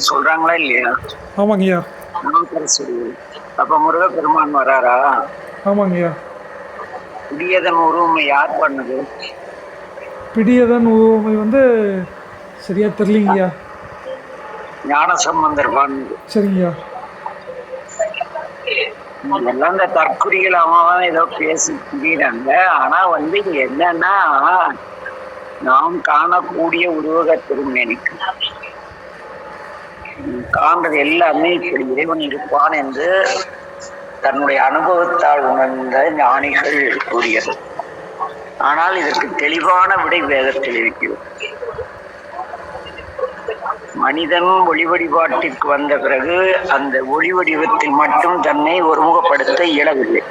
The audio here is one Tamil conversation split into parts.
சொல்றாங்களா இல்லையா? ஆமாங்கய்யா. அப்ப முருகப்பெருமான் வராரா? ஆமாங்கய்யா. பிடியதன் உருவமை யார் பண்ணது? பிடியதன் உருவமை சரியா தெரியலங்கய்யா. ஞானசம்பந்தர் பண்ணது. சரிங்கய்யா. எல்லாம் இந்த தற்குறிகள் அவன் ஏதோ பேசி புரியுறாங்க. ஆனா இங்க என்னன்னா, நாம் காணக்கூடிய உருவக திருமேனிக்கு காண்றது எல்லாமே இப்படி இறைவன் இருப்பான் என்று தன்னுடைய அனுபவத்தால் உணர்ந்த ஞானிகள் கூறியது. ஆனால் இதற்கு தெளிவான விடை வேதத்தில் இருக்கிறது. மனிதன் ஒளி வழிபாட்டிற்கு வந்த பிறகு அந்த ஒளி வடிவத்தில் மட்டும் தன்னை ஒருமுகப்படுத்த இயலவில்லை.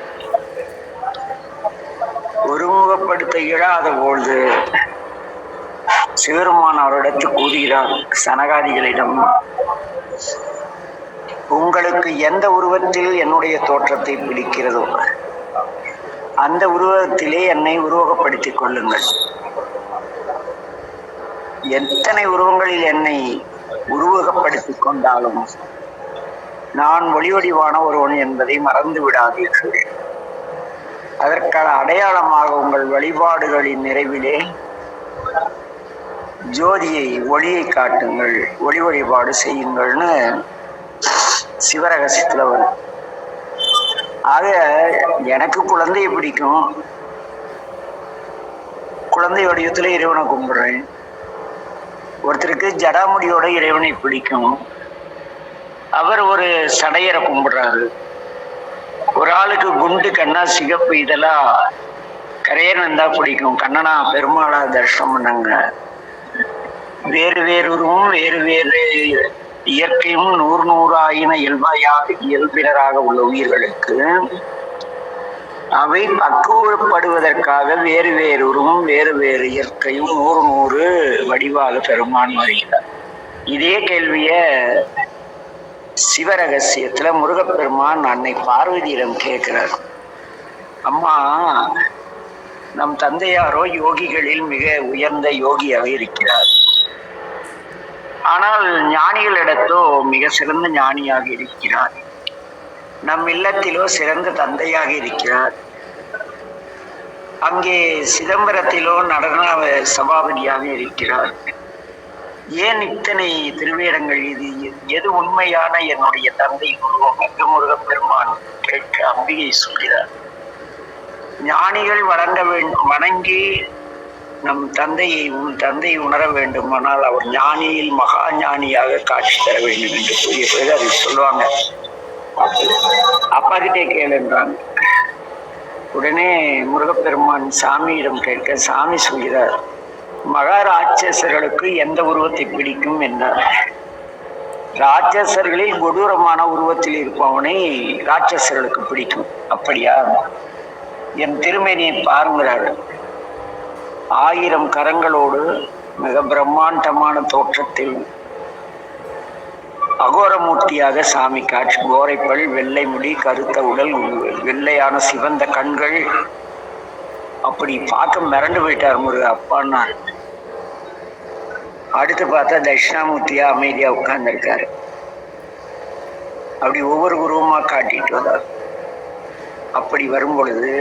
ஒருமுகப்படுத்த இயலாத பொழுது சிவருமான் அவரிடத்தில் கூறுகிறார் சனகாதிகளிடம், உங்களுக்கு எந்த உருவத்தில் என்னுடைய தோற்றத்தை பிடிக்கிறதோ அந்த உருவத்திலே என்னை உருவகப்படுத்திக் கொள்ளுங்கள். எத்தனை உருவங்களில் என்னை உருவகப்படுத்திக் கொண்டாலும் நான் ஒளிவடிவான ஒருவன் என்பதை மறந்து விடாதீர்கள். அதற்கான அடையாளமாக உங்கள் வழிபாடுகளின் நிறைவிலே ஜோதியை ஒளியை காட்டுங்கள், ஒளி வழிபாடு செய்யுங்கள்னு சிவரகசியத்துல வரும். ஆக எனக்கு குழந்தையை பிடிக்கும், குழந்தை வடிவத்துல இறைவனை கும்பிடுறேன். ஒருத்தருக்கு ஜடாமுடியோட இறைவனை பிடிக்கும், அவர் ஒரு சடையரை கும்பிடுறாரு. ஒரு ஆளுக்கு குண்டு கண்ணா சிகப்பு இதெல்லாம் கரையன் தான் பிடிக்கும், கண்ணனா பெருமாளா தர்ஷனம் பண்ணாங்க. வேறு வேறு உருவம் வேறு வேறு இயற்கையும் நூறு ஆயின இயல்பினராக உள்ள உயிர்களுக்கு அவை பக்குவப்படுவதற்காக வேறு வேறு உருவம் வேறு வேறு இயற்கையும் நூறு வடிவாக பெருமான் வருகிறார். இதே கேள்விய சிவரகசியத்துல முருகப்பெருமான் அன்னை பார்வதியிடம் கேட்கிறார். அம்மா, நம் தந்தையாரோ யோகிகளில் மிக உயர்ந்த யோகியாக இருக்கிறார், ஆனால் ஞானிகளிடத்தோ மிக சிறந்த ஞானியாக இருக்கிறார். நம் இல்லத்திலோ சிறந்த தந்தையாக இருக்கிறார். அங்கே சிதம்பரத்திலோ நடன சபாபதியாக இருக்கிறார். ஏன் இத்தனை திருவேடங்கள்? இது எது உண்மையான என்னுடைய தந்தை உருவம் என்று முருகப்பெருமான் கேட்க அம்பிகை சொல்கிறார். ஞானிகள் வணங்கி நம் உன் தந்தையை உணர வேண்டுமானால் அவர் ஞானியில் மகா ஞானியாக காட்சி தர வேண்டும் என்று கூறிய பிறகு அதை சொல்லுவாங்க. அப்பா கிட்டே கேளுன்றாங்க. உடனே முருகப்பெருமான் சாமியிடம் கேட்க சாமி சொல்கிறார், மகாராட்சசர்களுக்கு எந்த உருவத்தை பிடிக்கும் என்றார். ராட்சசர்களில் கொடூரமான உருவத்தில் இருப்பவனை ராட்சசர்களுக்கு பிடிக்கும். அப்படியா? என் திருமேனியை பாருங்கிறார்கள். 1000 கரங்களோடு மிக பிரம்மாண்டமான தோற்றத்தில் அகோரமூர்த்தியாக சாமி காட்சி. கோரைப்பல், வெள்ளை முடி, கருத்த உடல், வெள்ளையான சிவந்த கண்கள். அப்படி பார்க்க மிரண்டு போயிட்டார் முருக அப்பான்னா. அடுத்து பார்த்தா தட்சிணாமூர்த்தியா அமைதியா உட்கார்ந்து இருக்காரு. அப்படி ஒவ்வொரு உருவமா காட்டிட்டு வந்தார். அப்படி வரும் பொழுது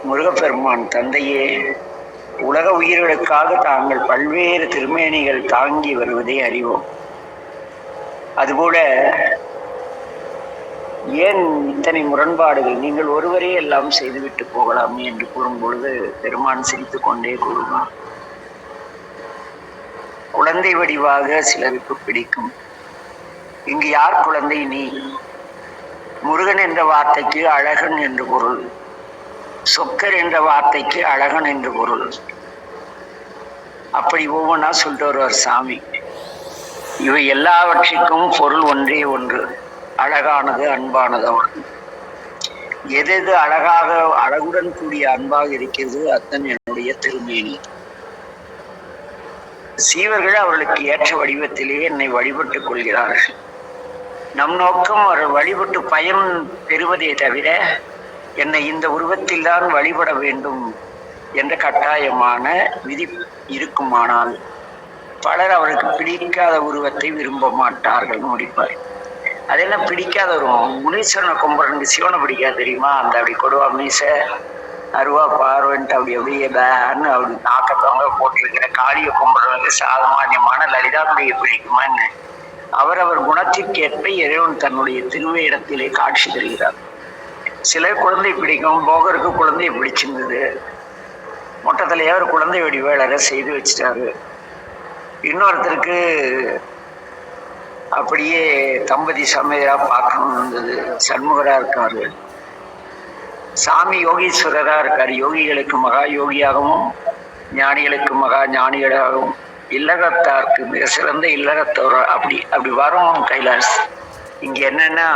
முருகப்பெருமான் தந்தையே, உலக உயிர்களுக்காக தாங்கள் பல்வேறு திருமேனிகள் தாங்கி வருவதை அறிவோம். அதுபோல ஏன் இத்தனை முரண்பாடுகள்? நீங்கள் ஒருவரே எல்லாம் செய்துவிட்டு போகலாமே என்று கூறும் பொழுது பெருமான் சிரித்து கொண்டே கூறுவார், குழந்தை வடிவாக சிலருக்கு பிடிக்கும். இங்கு யார் குழந்தை? நீ. முருகன் என்ற வார்த்தைக்கு அழகன் என்று பொருள், சொக்கர் என்ற வார்த்தைக்கு அழகன் என்று பொருள். அப்படி ஒவ்வொன்றா சொல்லிட்டு வருவார் சாமி. இவை எல்லாவற்றிற்கும் பொருள் ஒன்றே ஒன்று, அழகானது, அன்பானது. அவன் எது அழகாக அழகுடன் கூடிய அன்பாக இருக்கிறது அத்தன் என்னுடைய திருமேனி. சீவர்கள் அவர்களுக்கு ஏற்ற வடிவத்திலேயே என்னை வழிபட்டுக் கொள்கிறார்கள். நம் நோக்கம் அவர்கள் வழிபட்டு பயன் பெறுவதே தவிர என்னை இந்த உருவத்தில் தான் வழிபட வேண்டும் என்ற கட்டாயமான விதி இருக்குமானால் பலர் அவருக்கு பிடிக்காத உருவத்தை விரும்ப மாட்டார்கள் முடிப்பார். அதெல்லாம் பிடிக்காத உருவம். முனீஸ்வரனை கும்பிட்றனுக்கு சிவனை பிடிக்காது தெரியுமா? அந்த அப்படி கொடுவா மீச அருவா பார்வன்ட்டு அப்படி அப்படியே பேன்னு அப்படி நாக்கத்தவங்க போட்டிருக்கிற காளியை கும்பிட்றவங்க சாமானியமான லலிதாக்குடியை பிடிக்குமான்னு அவரவர் குணத்திற்கேற்ப இறைவன் தன்னுடைய திருவேடத்திலே காட்சி தருகிறார். சிலர் குழந்தை பிடிக்கும். போகருக்கு குழந்தைய பிடிச்சிருந்தது. மொட்டத்திலேயே ஒரு குழந்தை வெடி வேளரை செய்து வச்சிட்டாரு. இன்னொருத்தருக்கு அப்படியே தம்பதி சமையலா பார்க்கணும்னு இருந்தது. சண்முகரா இருக்காரு. சாமி யோகீஸ்வரரா இருக்காரு. யோகிகளுக்கு மகா யோகியாகவும் ஞானிகளுக்கு மகா ஞானிகளாகவும் இல்லறத்தாருக்கு மிக சிறந்த இல்லறத்தோர அப்படி அப்படி வரும் கைலாஸ். இங்க என்னன்னா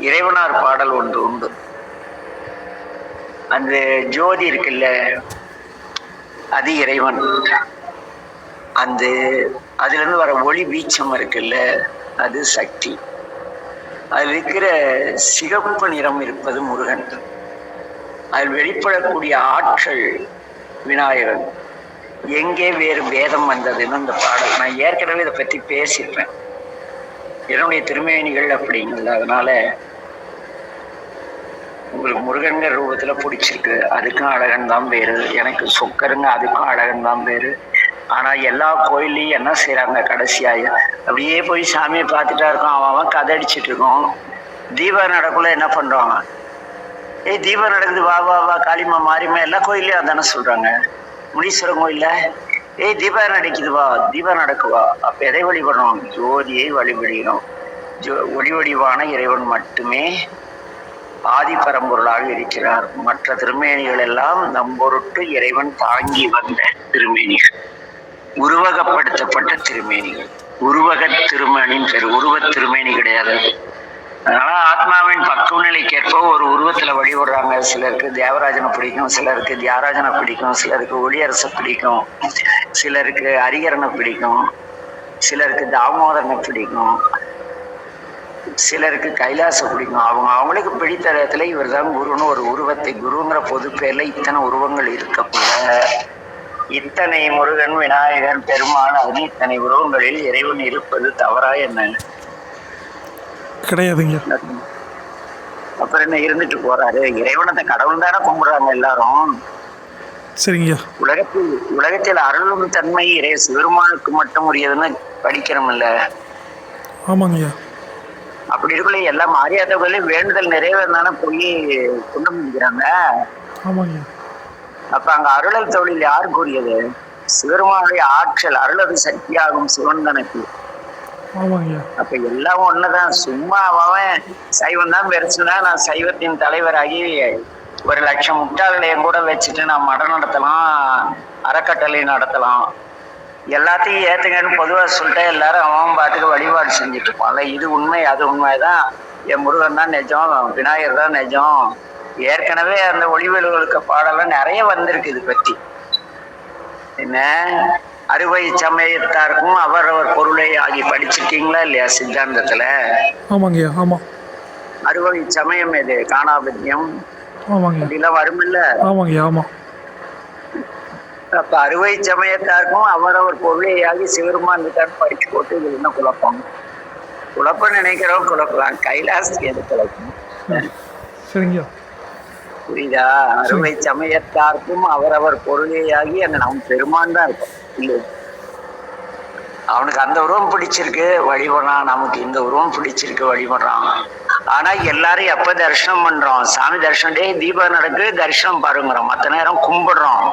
இறைவனார் பாடல் ஒன்று உண்டு. அந்த ஜோதி இருக்குல்ல, அது இறைவன். அந்த அதுல இருந்து வர ஒளி வீச்சம் இருக்குல்ல, அது சக்தி. அதில் இருக்கிற சிகப்பு நிறம் இருப்பது முருகன். அதில் வெளிப்படக்கூடிய ஆற்றல் விநாயகன். எங்கே வேறு வேதம் வந்ததுன்னு அந்த பாடல். நான் ஏற்கனவே இதை பற்றி பேசியிருப்பேன். என்னுடைய திருமேனிகள் அப்படிங்கிறது. அதனால உங்களுக்கு முருகன்கிற ரூபத்துல பிடிச்சிருக்கு, அதுக்கும் அழகன் தான் பேரு. எனக்கு சொக்கருங்க, அதுக்கும் அழகன் தான் பேரு. ஆனா எல்லா கோயில்லையும் என்ன செய்யறாங்க, கடைசியாய அப்படியே போய் சாமியை பார்த்துட்டா இருக்கோம். அவன் கதை அடிச்சுட்டு இருக்கோம். தீபம் நடக்குள்ள என்ன பண்றாங்க, ஏய் தீபம் நடக்குது, வா வா வா, காளிமா மாரியம்மா, எல்லா கோயிலையும் அதானே சொல்றாங்க. முனீஸ்வரன் கோயில்ல ஏய் தீபம் நடக்குது, வா தீபம் நடக்குவா. அப்ப எதை வழிபடணும்? ஜோதியை வழிபடுகிறோம். ஒளி வடிவான இறைவன் மட்டுமே ஆதி பரம்பொருளாக இருக்கிறார். மற்ற திருமேனிகள் எல்லாம் நம்பொருட்டு இறைவன் தாங்கி வந்த திருமேனிகள், உருவகப்படுத்தப்பட்ட திருமேனிகள். உருவக திருமேனின் பேர், உருவ திருமேனி கிடையாது. அதனால ஆத்மாவின் பக்குவநிலைக்கேற்ப ஒரு உருவத்துல வழிபடுறாங்க. சிலருக்கு தேவராஜனை பிடிக்கும், சிலருக்கு தியாகராஜனை பிடிக்கும், சிலருக்கு ஒளியரசை பிடிக்கும், சிலருக்கு ஹரிகரனை பிடிக்கும், சிலருக்கு தாமோதரனை பிடிக்கும், சிலருக்கு கைலாச பிடிக்கும். அவங்களுக்கு பிடித்த இடத்துல இவர் தான் குருன்னு ஒரு உருவத்தை, குருங்கிற பொது பேர்ல இத்தனை உருவங்கள் இருக்கப்பட இத்தனை முருகன், விநாயகர், பெருமாள், அது இத்தனை உருவங்களில் இறைவன் இருப்பது தவறா என்ன? கிடையாதுங்க. அப்புறம் என்ன இருந்துட்டு போறாரு? இறைவனத்தை கடவுள் தானே கும்பிடுறாங்க எல்லாரும். சரிங்க. உலகத்தில் அருளும் தன்மை இறை சிவருமானுக்கு மட்டும் உரியதுன்னு படிக்கிறோம் இல்ல? ஆமாங்கய்யா. அப்படி இருக்குள்ள எல்லா மாரியாதைகளையும் வேண்டுதல் நிறைவேறினானே போய் குண்டம் முடிக்கிறாங்க. ஆமாங்க. அப்ப அங்க அருளல் தொழில் யாருக்குரியது? சிவருமானுடைய ஆற்றல், அருளது சக்தியாகும் சிவன் தனக்கு. அப்ப எல்லாம் ஒண்ணுதான். சும்மா அவன் சைவம் தான் பெருசுனா நான் சைவத்தின் தலைவராகி 1,00,000 முட்டாளையும் கூட வச்சுட்டு நான் மடம் நடத்தலாம், அறக்கட்டளை நடத்தலாம், எல்லாத்தையும் ஏத்துங்கன்னு பொதுவா சொல்லிட்டு எல்லாரும் அவன் பாட்டுக்கு வழிபாடு செஞ்சுட்டு இருப்பான்ல. இது உண்மை, அது உண்மைதான். என் முருகன் தான் நிஜம், விநாயகர் தான் நிஜம். ஏற்கனவே அந்த ஒளிவெளிகளுக்கு பாடலாம் நிறைய வந்திருக்கு இது பத்தி. என்ன அறுவை சமயத்தாருக்கும் அவரவர் பொருளை ஆகி படிச்சிருக்கீங்களா இல்லையா சித்தாந்தத்துல? ஆமாங்க. ஆமா. அறுவை சமயம் எது? காணாபத்தியம் அப்படிலாம் வருமில்ல? ஆமாங்க. ஆமா. அப்ப அறுவை சமயத்தாருக்கும் அவரவர் பொருளை ஆகி சிவருமான் இருக்கான்னு படிச்சு போட்டு இது என்ன குழப்பம்? குழப்பம் நினைக்கிறோம் குழப்பலாம். கைலாசத்துக்கு எது குழப்பம்? சரிங்க. புரியுதா? அறுவை சமயத்தாருக்கும் அவரவர் பொருளையாகி அங்க நம்ம பெருமான் தான் இருக்கும். இல்லை, அவனுக்கு அந்த உருவம் பிடிச்சிருக்கு வழிபடுறான், நமக்கு இந்த உருவம் பிடிச்சிருக்கு வழிபடுறான். ஆனா எல்லாரும் எப்ப தரிசனம் பண்றோம்? சாமி தரிசனம் டே தீபம் நடக்கு தரிசனம் பாருங்கிறோம், மத்த நேரம் கும்பிடுறோம்.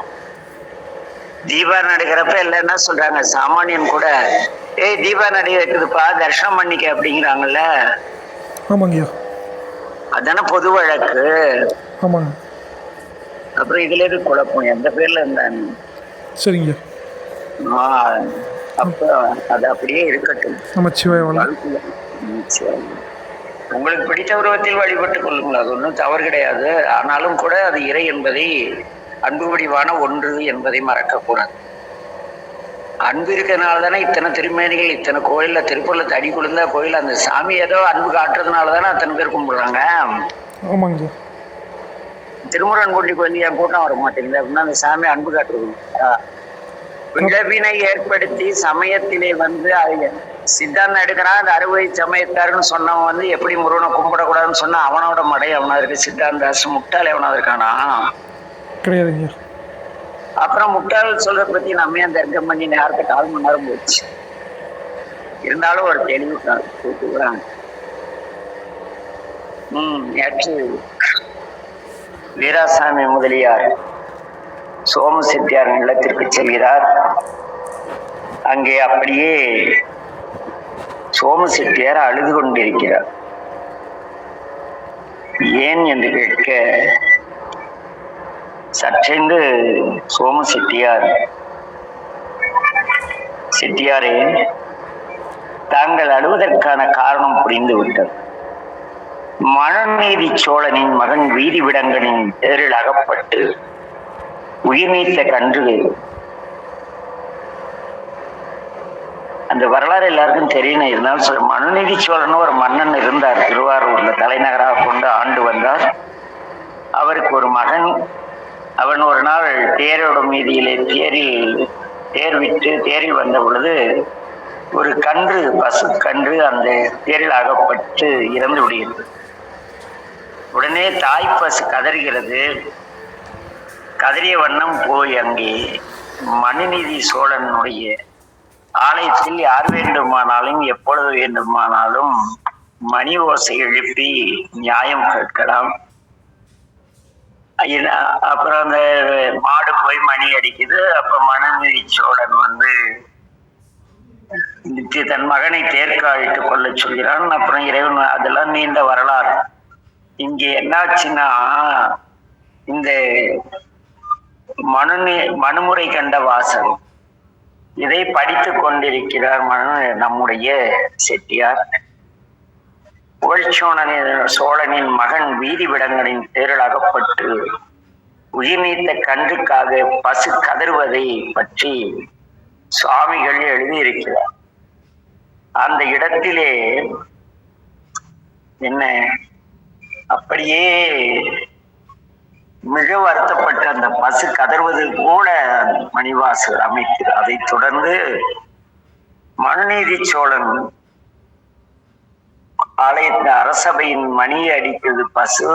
தீபம் நடக்கிறப்ப எல்லாம் என்ன சொல்றாங்க, சாமானியன் கூட ஏய் தீபம் நடி வைக்குதுப்பா தரிசனம் பண்ணிக்க அப்படிங்கிறாங்கல்ல. ஆமாங்க. அதானே பொது வழக்கு. ஆமாங்க. அப்புறம் இதுல இருக்கு குழப்பம், எந்த பேர்ல இருந்தாங்க? சரிங்க. அப்ப அது அப்படியே இருக்கட்டும். உங்களுக்கு பிடித்த உருவத்தில் வழிபட்டுக் கொள்ளுங்கள், அது ஒன்றும் தவறு கிடையாது. ஆனாலும் கூட அது இறை என்பதை, அன்பு வடிவான ஒன்று என்பதை மறக்கக்கூடாது. அன்பு இருக்கிறதுனால தானே இத்தனை திருமேனிகள், இத்தனை கோயில்ல திருப்பூர்ல தடி குளிர்ந்தா கோயில், அந்த சாமி ஏதோ அன்பு காட்டுறதுனால தானே அத்தனை பேர் கும்பிடுறாங்க. ஆமாங்க. திருமுருகன் கோட்டி கோயில் என் கூட்டம் வர மாட்டேங்குது அப்படின்னா அந்த சாமி அன்பு காட்டுறது. பிளவினை ஏற்படுத்தி சமயத்திலே வந்து சித்தாந்தம் எடுக்கிறான். அது அறுவை சமயத்தாருன்னு சொன்னவன் வந்து எப்படி முருகனை கும்பிடக்கூடாதுன்னு சொன்னா அவனோட மடை அவனா இருக்கு. சித்தாந்தாஸ் முட்டாளே அவனா இருக்கானா? கிடையாதுங்க. அப்புறம் முட்டாள் சொல்ற பத்தி நம்ம ஏன் தர்க்கம் பண்ணி நேரத்தை 4 மணி நேரம் போச்சு. இருந்தாலும் ஒரு தெளிவு கூட்டுக்கிறாங்க. நேற்று வீராசாமி முதலியார் சோம செட்டியார் நிலத்திற்கு செல்கிறார். அங்கே அப்படியே சோம செட்டியார் அழுது கொண்டிருக்கிறார். ஏன் என்று கேட்க சற்றென்று சோம செட்டியாரே, தாங்கள் அழுவதற்கான காரணம் புரிந்து விட்டது. மனுநீதி சோழனின் மகன் வீதி விடங்கனின் பேரில் அகப்பட்டு உயிர் நீத்த கன்று. அந்த வரலாறு எல்லாருக்கும் தெரியணும். இருந்தாலும் மனுநீதி சோழன் ஒரு மன்னன் இருந்தார். திருவாரூர்ல தலைநகராக கொண்டு ஆண்டு வந்தார். அவருக்கு ஒரு மகன். அவன் ஒரு நாள் தேரோட மீதியிலே தேரில் வந்த பொழுது ஒரு கன்று, பசு கன்று அந்த தேரில் அகப்பட்டு இறந்து விடுகிறது. உடனே தாய் பசு கதறுகிறது. கதறிய வண்ணம் போய் அங்கே மனுநீதி சோழனுடைய ஆலயத்தில் யார் வேண்டுமானாலும் எப்பொழுது வேண்டுமானாலும் மணி ஓசை எழுப்பி நியாயம் கேட்கலாம். அப்புறம் அந்த மாடு போய் மணி அடிக்குது. அப்ப மனுநீதி சோழன் வந்து தன் மகனை தேர்க்க அழைத்து கொள்ள சொல்கிறான். அப்புறம் இறைவன், அதெல்லாம் நீண்ட வரலாறு. இங்கே என்னாச்சுன்னா, இந்த மனுமுறை கண்ட வாசகம் இதை படித்து கொண்டிருக்கிறார் நம்முடைய செட்டியார். சோழனின் மகன் வீதி விடங்கனின் தேரில் அகப்பட்டு உயிர் நீத்த கன்றுக்காக பசு கதறுவதை பற்றி சுவாமிகள் எழுதியிருக்கிறார். அந்த இடத்திலே என்ன அப்படியே மிக வருத்தப்பட்ட அந்த பசு கதறுவது போல மணிவாசகர் அமைக்கிறார். அதைத் தொடர்ந்து மனுநீதி சோழன் ஆலயத்தின் அரசபையின் மணியை அடிக்கிறது பசு.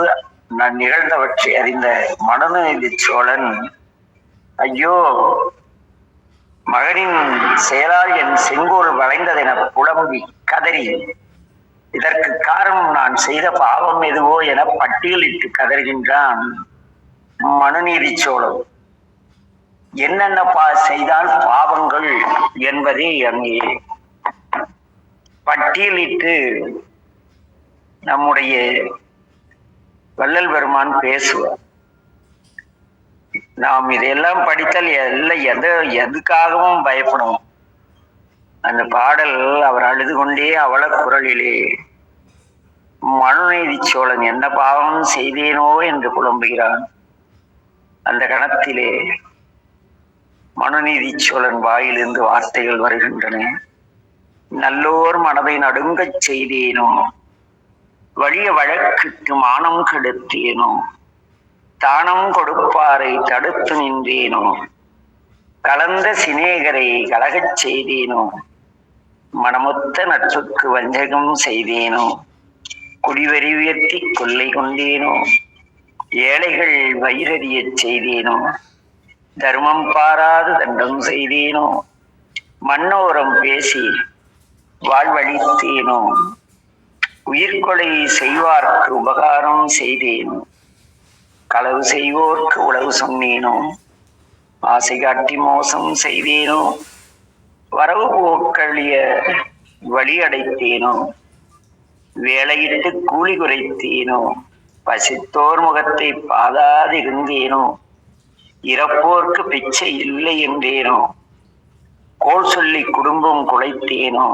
நான் நிகழ்ந்தவற்றை அறிந்த மனுநீதி சோழன், ஐயோ, மகனின் செயலால் என் செங்கோல் வளைந்ததென புலம்பி கதறி, இதற்கு காரணம் நான் செய்த பாவம் எதுவோ என பட்டியலிட்டு கதறுகின்றான் மனுநீதி சோழன். என்னென்ன செய்தால் பாவங்கள் என்பதை அங்கே பட்டியலிட்டு நம்முடைய வள்ளல் பெருமான் பேசுவார். நாம் இதையெல்லாம் படித்தால் எதுக்காகவும் பயப்படும். அந்த பாடல் அவர் அழுது கொண்டே அவல குரலிலே மனுநீதி சோழன் என்ன பாவம் செய்தேனோ என்று புலம்புகிறான். அந்த கணத்திலே மனுநீதி சோழன் வாயிலிருந்து வார்த்தைகள் வருகின்றன. நல்லோர் மனதை நடுங்கச் செய்தேனோ, வலிய வழக்குக்கு மானம் கெடுத்தேனோ, தானம் கொடுப்பாரை தடுத்து நின்றேனோ, கலந்த சிநேகரை கலகச் செய்தேனோ, மனமொத்த நட்புக்கு வஞ்சகம் செய்தேனோ, குடிவெறி உயர்த்தி கொள்ளை கொண்டேனோ, ஏழைகள் வயிறறியச் செய்தேனோ, தர்மம் பாராது தண்டம் செய்தேனோ, மன்னோரம் பேசி வாழ்வழித்தேனோ, உயிர்கொலை செய்வார்க்கு உபகாரம் செய்தேனோ, களவு செய்வோர்க்கு உளவு சொன்னேனோ, ஆசை காட்டி மோசம் செய்தேனோ, வரவு போக்களிய வழி அடைத்தேனோ, வேலையிட்டு கூலி குறைத்தேனோ, பசித்தோர் முகத்தை பாதாதிருந்தேனோ, இறப்போர்க்கு பிச்சை இல்லை என்றேனோ, கோல் சொல்லி குடும்பம் குலைத்தேனோ,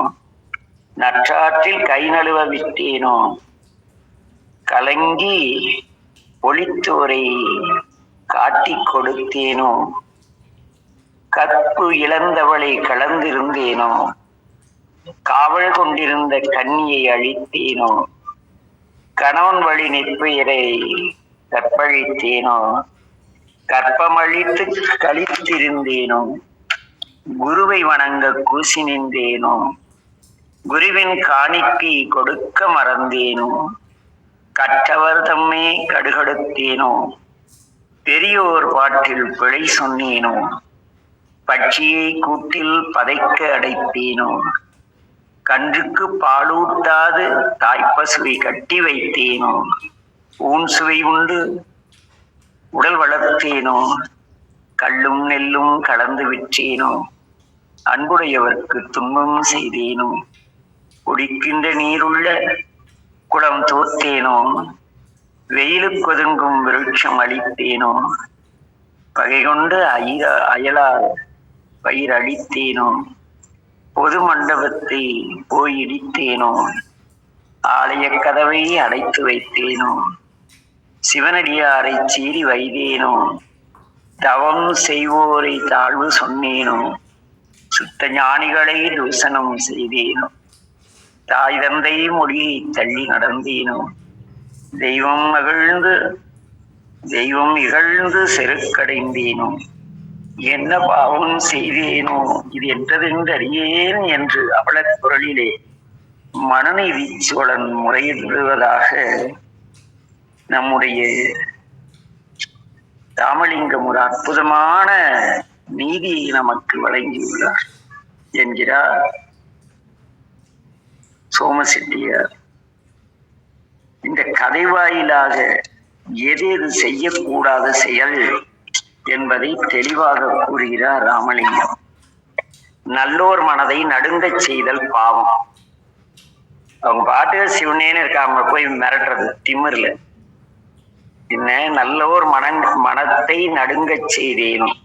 நற்றாற்றில் கை நழுவ விட்டேனோ, கலங்கி ஒளித்தோரை காட்டி கொடுத்தேனோ, கற்பு இழந்தவளை கலந்திருந்தேனோ, காவல் கொண்டிருந்த கன்னியை அழித்தேனோ, கணவன் வழி நெற்பெயரை கற்பழித்தேனோ, கற்பமழித்து கழித்திருந்தேனோ, குருவை வணங்க கூசி நின்றேனோ, குருவின் காணிக்கை கொடுக்க மறந்தேனோ, கற்றவர் தம்மே கடுகடுத்தேனோ, பெரியோர் பாட்டில் பிழை சொன்னேனோ, பட்சியை கூட்டில் பதைக்க அடைத்தேனோ, கன்றுக்கு பாலூட்டாது தாய்ப்பசுவை கட்டி வைத்தேனோ, ஊன் சுவை உண்டு உடல் வளர்த்தேனோ, கல்லும் நெல்லும் கலந்து விற்றேனோ, அன்புடையவர்க்கு துன்பம் செய்தேனோ, குடிக்கின்ற நீருள்ள குளம் தோத்தேனோ, வெயிலுக்கு ஒதுங்கும் விருட்சம் அளித்தேனோ, பகை கொண்டு அயலார் பயிர் அளித்தேனோ, பொது மண்டபத்தை போய் இடித்தேனோ, ஆலய கதவை அடைத்து வைத்தேனோ, சிவனடியாரை சீறி வைத்தேனோ, தவம் செய்வோரை தாழ்வு சொன்னேனோ, சுத்த ஞானிகளை தூசணம் செய்தேனோ, தாய் தந்தை மொழியை தள்ளி நடந்தேனோ, தெய்வம் இகழ்ந்து செருக்கடைந்தேனோ, என்ன பாவம் செய்தேனோ இது என்றதென்று அறியேன் என்று அவளக் குரலிலே மனுநீதி சோழன் முறையிடுவதாக நம்முடைய ராமலிங்கம் ஒரு அற்புதமான நீதியை நமக்கு வழங்கியுள்ளார் என்கிறார் சோமசெட்டியார். இந்த கதை வாயிலாக எது எது செய்யக்கூடாத செயல் என்பதை தெளிவாக கூறுகிறார் ராமலிங்கம். நல்லோர் மனதை நடுங்கச் செய்தல் பாவம். அவங்க பாட்டு சிவனேன்னு இருக்காங்க, போய் மிரட்டுறது திமிர்ல. என்ன நல்லோர் மனத்தை நடுங்கச் செய்தேனும்,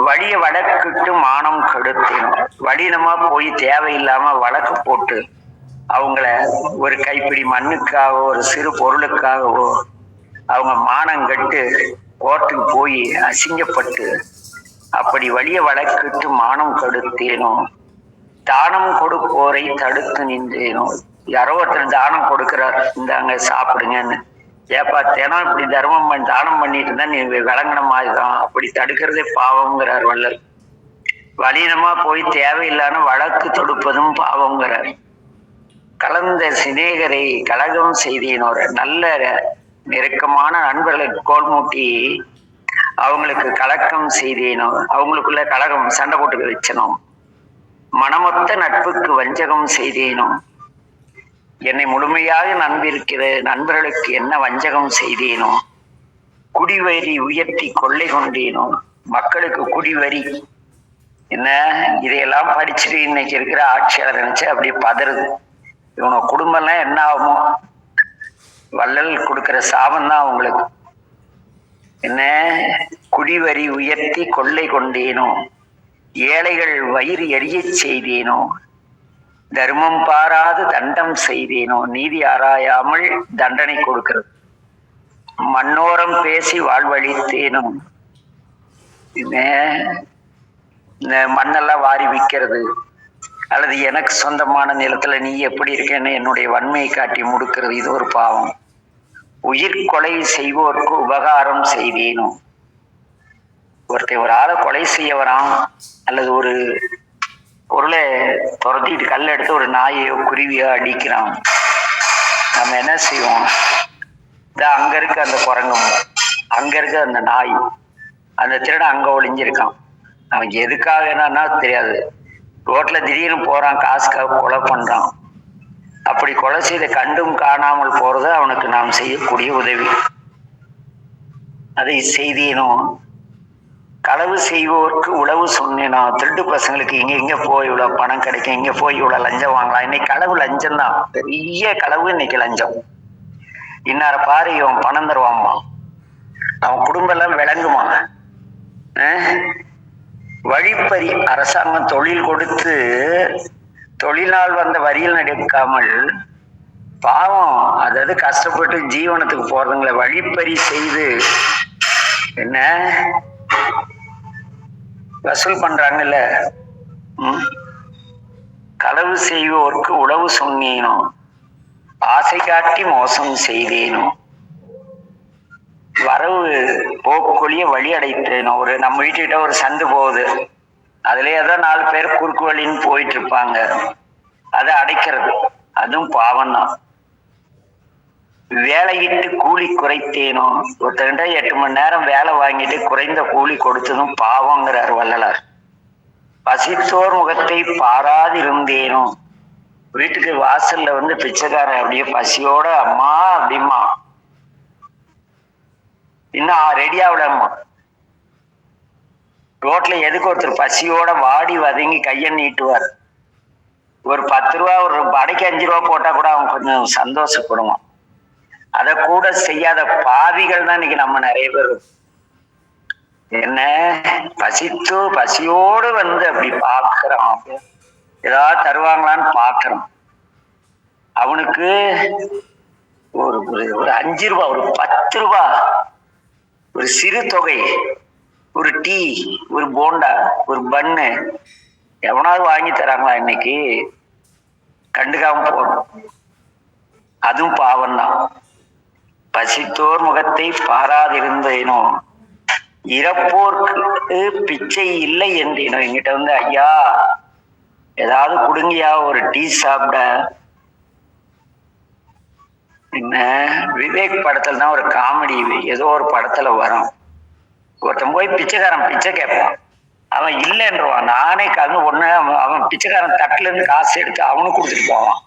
வழிய வழக்கிட்டு மானம் கெடுத்தேனும். வழினமா போய் தேவையில்லாம வழக்கு போட்டு அவங்கள ஒரு கைப்பிடி மண்ணுக்காகவோ ஒரு சிறு பொருளுக்காகவோ அவங்க மானம் கட்டு கோர்ட்டுக்கு போய் அசிங்கப்பட்டு அப்படி வழிய வழக்கிட்டு மானம் கெடுத்தேனோ, தானம் கொடுப்போரை தடுத்து நின்றேனோ. யாரோ ஒருத்தர் தானம் கொடுக்கிறார், இந்தாங்க சாப்பிடுங்கன்னு, ஏப்பா தினம் இப்படி தர்மம் தானம் பண்ணிட்டு இருந்தா நீ விளங்கின மாதிரிதான், அப்படி தடுக்கிறதே பாவம்ங்கிறார் வள்ளல். வலினமா போய் தேவையில்லான வழக்கு தொடுப்பதும் பாவம்ங்கிறார். கலந்த சிநேகரை கலகம் செய்தேனோர், நல்ல நெருக்கமான நண்பர்களை கோல் மூட்டி அவங்களுக்கு கலக்கம் செய்தேனோ, அவங்களுக்குள்ள கலகம் சண்டை போட்டு வச்சனோ, மனமொத்த நட்புக்கு வஞ்சகம் செய்தேனோ, என்னை முழுமையாக நம்பியிருக்கிற நண்பர்களுக்கு என்ன வஞ்சகம் செய்தேனோ, குடிவரி உயர்த்தி கொள்ளை கொண்டேனோ. மக்களுக்கு குடிவரி என்ன, இதையெல்லாம் படிச்சுட்டு இன்னைக்கு இருக்கிற ஆட்சியாளர் நினைச்சு அப்படியே பதறுது. இவங்க குடும்பம்லாம் என்ன ஆகுமோ, வள்ளல் கொடுக்கிற சாபம் தான் அவங்களுக்கு. என்ன, குடிவரி உயர்த்தி கொள்ளை கொண்டேனோ, ஏழைகள் வயிறு எரிய செய்தேனோ, தர்மம் பாராது தண்டம் செய்தேனோ, நீதி ஆராயாமல் தண்டனை கொடுக்கிறது, மண்ணோரம் பேசி வாழ்வழித்தேனோ, இந்த மண்ணெல்லாம் வாரி விற்கிறது, அல்லது எனக்கு சொந்தமான நிலத்துல நீ எப்படி இருக்கேன்னு என்னுடைய வன்மையை காட்டி முடுக்கிறது, இது ஒரு பாவம். உயிர் கொலை செய்வோருக்கு உபகாரம் செய்தேனோ. ஒருத்தர் ஒரு ஆளை கொலை செய்ய வரான், அல்லது ஒரு பொருளை துரத்திட்டு கல் எடுத்து ஒரு நாயையோ குருவியோ அடிக்கிறான், நம்ம என்ன செய்வோம்? அங்க இருக்கு அந்த குரங்கம், அங்க இருக்கு அந்த நாய், அந்த திருடன் அங்க ஒளிஞ்சிருக்கான், அவன் எதுக்காக என்னன்னா தெரியாது, ரோட்ல திடீர்னு போறான், காசுக்காக கொலை பண்றான். அப்படி கொலை செய்த கண்டும் காணாமல் போறது அவனுக்கு நாம் செய்யக்கூடிய உதவி. அதை செய்தேனோ. களவு செய்வோருக்கு உளவு சொன்னேனோ. திருட்டு பசங்களுக்கு இங்க போய் இவ்வளவு பணம் கிடைக்கும், இங்க போய் இவ்வளவு லஞ்சம் வாங்கலாம். இன்னைக்கு களவு லஞ்சம் தான், பெரிய களவு இன்னைக்கு லஞ்சம். இன்னார பாரு, இவன் பணம் தருவான்மா, அவன் குடும்பம் எல்லாம் விளங்குமா. வழிப்பறி, அரசாங்கம் தொழில் கொடுத்து தொழிலால் வந்த வரியில் எடுக்காமல் பாவம், அதாவது கஷ்டப்பட்டு ஜீவனத்துக்கு போறதுங்களை வழிப்பறி செய்து என்ன வசூல் பண்றாங்கல்ல. களவு செய்வோருக்கு உளவு சொன்னேனோ, ஆசை காட்டி மோசம் செய்தேனோ, வரவு போக்குழிய வழி அடைத்தேனோ. நம்ம வீட்டுக்கிட்ட ஒரு சந்து போகுது, அதுலயே தான் 4 பேர் குறுக்கு வழின்னு போயிட்டு இருப்பாங்க. அதை அடைக்கிறது அதுவும் பாவம் தான். வேலையிட்டு கூலி குறைத்தேனோ, ஒருத்தர்கிட்ட 8 மணி நேரம் வேலை வாங்கிட்டு குறைந்த கூலி கொடுத்ததும் பாவங்கிறார் வள்ளலார். பசித்தோர் முகத்தை பாராதிருந்தேனோ, வீட்டுக்கு வாசல்ல பிச்சைக்காரன் அப்படியே பசியோட அம்மா அப்படிமா இன்னும் ரெடியாவிடம்மா. ரோட்ல எதுக்கு ஒருத்தர் பசியோட வாடி வதங்கி கையை நீட்டுவார். ஒரு 10 ரூபா, ஒரு படைக்கு 5 ரூபா போட்டா கூட அவங்க கொஞ்சம் சந்தோஷப்படுவான். அதை கூட செய்யாத பாவிகள் தான் இன்னைக்கு நம்ம நிறைய பேர். என்ன பசியோடு அப்படி பாக்குறான், ஏதாவது தருவாங்களான்னு பாக்குறோம். அவனுக்கு ஒரு ஒரு 5 ரூபா, ஒரு 10 ரூபா, ஒரு சிறு தொகை, ஒரு டீ, ஒரு போண்டா, ஒரு பன்னு எவனாவது வாங்கி தராங்களா இன்னைக்கு? கண்டுக்காம போறோம். அதுவும் பாவம் தான். பசித்தோர் முகத்தை பாராதிருந்தேனோ, இறப்போர்க்கு பிச்சை இல்லை என்றேனோ. என்கிட்ட ஐயா ஏதாவது கொடுங்கயா, ஒரு டீ சாப்பிட. என்ன விவேக் படத்துல தான் ஒரு காமெடி, ஏதோ ஒரு படத்துல வரும். ஒருத்தன் போய் பிச்சைக்காரன் பிச்சை கேட்பான், அவன் இல்லைன்றான். நானே ஒண்ணு அவன் பிச்சைக்காரன் தட்டுல இருந்து காசு எடுத்து அவனுக்கு கொடுத்துட்டு போவான்.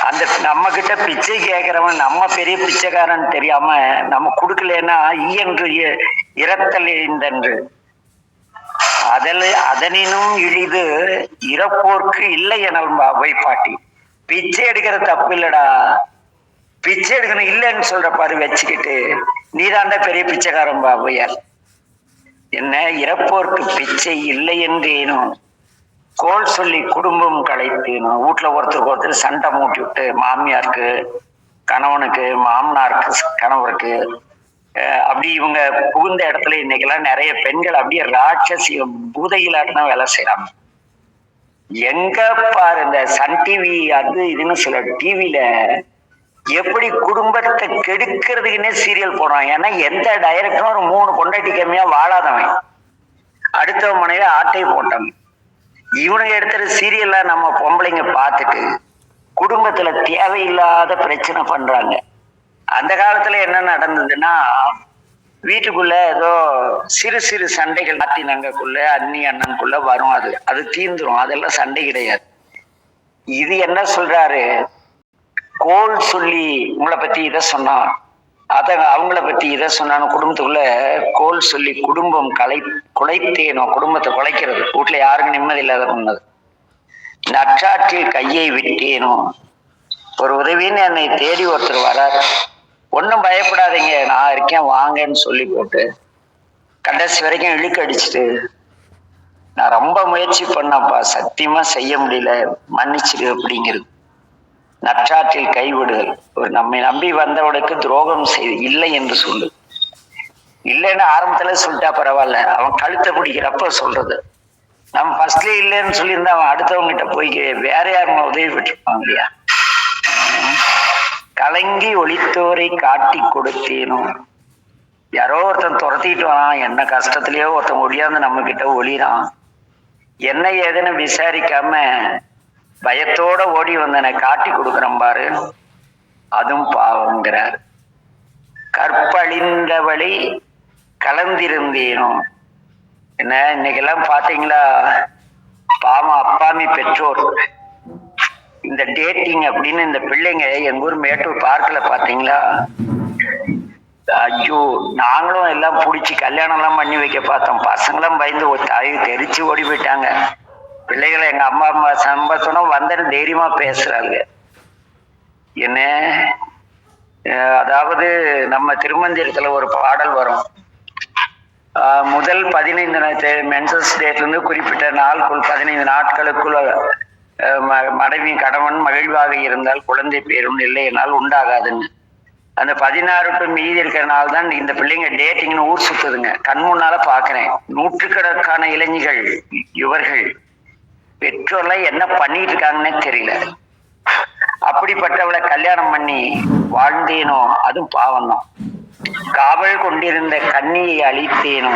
அந்த நம்ம கிட்ட பிச்சை கேட்கிறவன் நம்ம பெரிய பிச்சைக்காரன் தெரியாம நம்ம கொடுக்கலன்னா ஈயன்று இறத்தல் இந்தன்று அதனினும் இழிது இறப்போர்க்கு இல்லை என அவை பாட்டி. பிச்சை எடுக்கிற தப்பு இல்லடா, பிச்சை எடுக்கணும் இல்லைன்னு சொல்ற பாரு வச்சுக்கிட்டு நீதாண்டா பெரிய பிச்சைக்காரன் பாவையார். என்ன இறப்போர்க்கு பிச்சை இல்லை என்றேனும் கோல் சொல்லி குடும்பம் கலைத்தேனும். வீட்டுல ஒருத்தருக்கு சண்டை மூட்டி விட்டு, மாமியாருக்கு கணவனுக்கு, மாமனாருக்கு கணவருக்கு, அப்படி இவங்க புகுந்த இடத்துல இன்னைக்கெல்லாம் நிறைய பெண்கள் அப்படியே ராட்சசி பூதையிலாட்டம் வேலை செய்யறாங்க. எங்க பாரு இந்த சன் டிவி அது இதுன்னு சில டிவில எப்படி குடும்பத்தை கெடுக்கிறதுக்குன்னே சீரியல் போடுறான். ஏன்னா எந்த டைரக்டரும் ஒரு 3 பொண்டாட்டி கம்மியா வாழாதவன், அடுத்த மனையில ஆட்டை போட்டவன். இவனுங்க எடுத்துற சீரியல்ல நம்ம பொம்பளைங்க பார்த்துட்டு குடும்பத்துல தேவையில்லாத பிரச்சனை பண்றாங்க. அந்த காலத்துல என்ன நடந்ததுன்னா, வீட்டுக்குள்ள ஏதோ சிறு சிறு சண்டைகள் நாத்தினங்களுக்குள்ள அண்ணி அண்ணனுக்குள்ள வரும். அது தீர்ந்துரும், அதெல்லாம் சண்டை கிடையாது. இது என்ன சொல்றாரு, கோல் சொல்லி உங்களை பத்தி இதை சொன்னான், அவங்கள பத்தி இதை சொன்னான்னு குடும்பத்துக்குள்ள கோல் சொல்லி குடும்பம் குலைத்தேனோ. குடும்பத்தை குலைக்கிறது, வீட்டுல யாருக்கும் நிம்மதி இல்லாத பண்ணது. நற்றாற்றில் கையை விட்டேனோ. ஒரு உதவின்னு என்னை தேடி ஒருத்தர் வராரு, ஒன்னும் பயப்படாதீங்க நான் இருக்கேன் வாங்கன்னு சொல்லி போட்டு கடைசி வரைக்கும் இழுக்க அடிச்சுட்டு, நான் ரொம்ப முயற்சி பண்ணப்பா, சத்தியமா செய்ய முடியல, மன்னிச்சிடு அப்படிங்கிறது. நற்றாற்றில் கைவிடுதல். ஒரு நம்மை நம்பி வந்தவனுக்கு துரோகம் செய்து இல்லை என்று சொல்லு. இல்லைன்னு ஆரம்பத்துல சொல்லிட்டா பரவாயில்ல, அவன் கழுத்தை பிடிக்கிறப்ப சொல்றது. நம்ம ஃபர்ஸ்ட்லயே இல்லைன்னு சொல்லியிருந்தா அவன் அடுத்தவங்க கிட்ட போய் வேற யாரும் உதவி பெற்றிருப்பாங்க இல்லையா? கலங்கி ஒளித்தோரை காட்டி கொடுத்தேனும். யாரோ ஒருத்தன் துரத்திட்டு வரான், என்ன கஷ்டத்திலயோ ஒருத்தன் ஒளியாந்து நம்ம கிட்ட ஒளிறான், என்ன ஏதுன்னு விசாரிக்காம பயத்தோட ஓடி வந்தனை காட்டி கொடுக்குறேன் பாரு, அதுவும் பாவங்கிறார். கற்பழிந்தவளை கலந்திருந்தேனும். என்ன இன்னைக்கெல்லாம் பாத்தீங்களா, பாவம் அப்பாமி பெற்றோர் இந்த டேட்டிங் அப்படின்னு இந்த பிள்ளைங்க எங்க ஊர் மேட்டூர் பார்க்கல பாத்தீங்களா? ஐயோ, நாங்களும் எல்லாம் பிடிச்சி கல்யாணம் எல்லாம் பண்ணி வைக்க பார்த்தோம். பசங்களும் பயந்து ஒரு தாய் தெரிச்சு ஓடி போயிட்டாங்க. பிள்ளைகளை எங்க அம்மா சம்பத்தோட வந்தது தைரியமா பேசுறாங்க. என்ன அதாவது நம்ம திருமந்திரத்துல ஒரு பாடல் வரும், முதல் 15 மென்சஸ் டேட்ல இருந்து குறிப்பிட்ட நாளுக்குள் 15 நாட்களுக்குள் மனைவி கணவன் மகிழ்வாக இருந்தால் குழந்தை பேரும், இல்லை என்னால் உண்டாகாதுன்னு. அந்த 16 மீதி இருக்கிற நாள் தான் இந்த பிள்ளைங்க டேட்டிங்னு ஊர் சுத்துதுங்க. கண் முன்னால பாக்குறேன், நூற்றுக்கணக்கான இளைஞர்கள் இவர்கள் பெற்றோர்லாம் என்ன பண்ணிட்டு இருக்காங்கன்னே தெரியல. அப்படிப்பட்டவளை கல்யாணம் பண்ணி வாழ்ந்தேனோ, அதுவும் பாவம் தான். காவல் கொண்டிருந்த கண்ணியை அழித்தேனோ.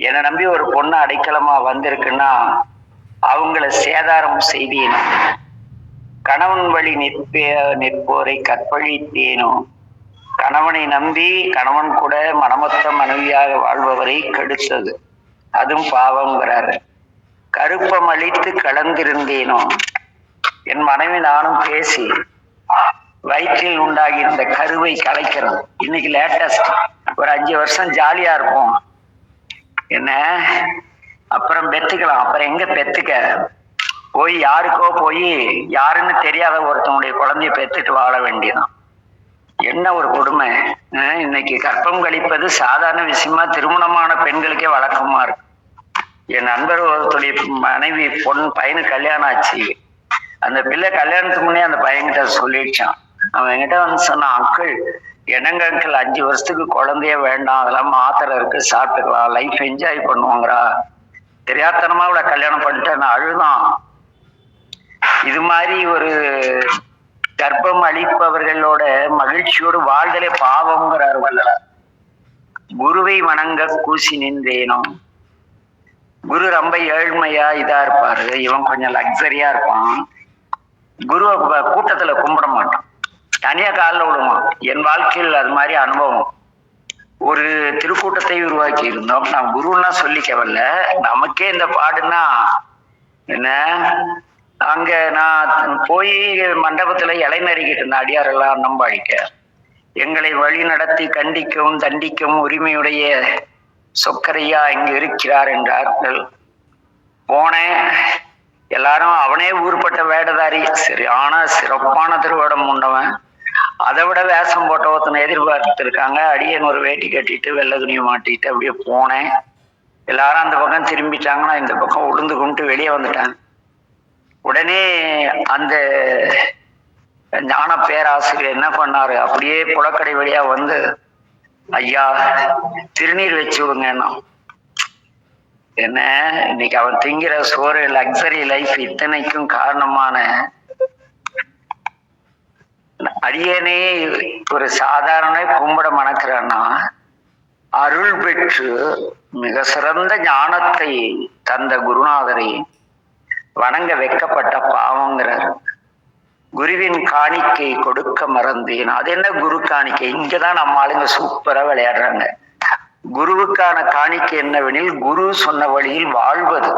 என்னை நம்பி ஒரு பொண்ணு அடைக்கலமா வந்திருக்குன்னா அவங்கள சேதாரம் செய்தேனோ, கணவன் வழி நிற்போரை கற்பழித்தேனோ, கணவனை நம்பி கணவன் கூட மனமொத்த மனைவியாக வாழ்பவரை கெடுத்தது, அதுவும் பாவங்கிறாரு. கருப்பம் அழித்து கலந்திருந்தேனோ, என் மனைவி நானும் பேசி வயிற்றில் உண்டாகி இந்த கருவை கலைக்கிறோம். இன்னைக்கு லேட்டஸ்ட் ஒரு 5 வருஷம் ஜாலியா இருப்போம், என்ன அப்புறம் பெத்துக்கலாம். அப்புறம் எங்க பெத்துக்க போய் யாருக்கோ போய் யாருன்னு தெரியாத ஒருத்தனுடைய குழந்தைய பெத்துட்டு வாழ வேண்டியதான். என்ன ஒரு கொடுமை. இன்னைக்கு கற்பம் கழிப்பது சாதாரண விஷயமா திருமணமான பெண்களுக்கே வழக்கமா இருக்கு. என் நண்பர் ஒருத்தருடைய மனைவி பையனுக்கு கல்யாணம் ஆச்சு. அந்த பிள்ளை கல்யாணத்துக்கு முன்னே அந்த பையன்கிட்ட சொல்லிடுச்சான். அவன் என்கிட்ட வந்து சொன்னான், அங்கிள் என்னங்க அங்கிள் 5 வருஷத்துக்கு குழந்தைய வேண்டாம், அதெல்லாம் மாத்திரை இருக்கு, சாப்பிட்டுக்கலாம், லைஃப் என்ஜாய் பண்ணுவாங்கிறா. தெரியாதனமா அவளை கல்யாணம் பண்ணிட்டு நான் அழுதான். இது மாதிரி ஒரு கர்ப்பம் அளிப்பவர்களோட மகிழ்ச்சியோடு வாழ்தலே பாவம்ங்கிறார் வள்ளலார். குருவை வணங்க கூசி நின்றேனோ, குரு ரொம்ப ஏழ்மையா இதா இருப்பாரு, இவன் கொஞ்சம் லக்ஸரியா இருப்பான். குருவை கூட்டத்துல கும்பிட மாட்டான், தனியா காலில் விடுவான். என் வாழ்க்கையில் அது மாதிரி அனுபவம். ஒரு திருக்கூட்டத்தை உருவாக்கி இருந்தோம். நான் குருன்னா சொல்லிக்கவல்ல, நமக்கே இந்த பாடுன்னா என்ன. அங்க நான் போய் மண்டபத்துல இலைநறிக்கிட்டு இருந்த அடியாரெல்லாம் நம்பாடிக்க, எங்களை வழி நடத்தி கண்டிக்கவும் தண்டிக்கவும் உரிமையுடைய சொக்கரையா இங்கு இருக்கிறார் என்றார்கள். போனேன், எல்லாரும் அவனே ஊர்பட்ட வேடதாரி, சரியான சிறப்பான திருவேடம் உண்டவன். அதை விட வேஷம் போட்ட ஒருத்தனை எதிர்பார்த்து இருக்காங்க. அடியன் ஒரு வேட்டி கட்டிட்டு வெள்ளை துணியை மாட்டிட்டு அப்படியே போனேன். எல்லாரும் அந்த பக்கம் திரும்பிட்டாங்கன்னா இந்த பக்கம் உளுந்து கும்பிட்டு வெளியே வந்துட்டாங்க. உடனே அந்த ஞான பேராசிரியர் என்ன பண்ணாரு, அப்படியே புலக்கடை வழியா வந்து, ஐயா திருநீர் வச்சு விடுங்கன்னா. என்ன இன்னைக்கு அவன் திங்கிற சோறு லக்ஸரி லைஃப் இத்தனைக்கும் காரணமான அடியனே ஒரு சாதாரண கும்பிட மணக்கிறான்னா, அருள் பெற்று மிக சிறந்த ஞானத்தை தந்த குருநாதரை வணங்க வைக்கப்பட்ட பாவங்கிறார். குருவின் காணிக்கை கொடுக்க மறந்தேன். அது என்ன குரு காணிக்கை? இங்கதான் நம்ம ஆளுங்க சூப்பரா விளையாடுறாங்க. குருவுக்கான காணிக்கை என்னவெனில் குரு சொன்ன வழியில் வாழ்வது,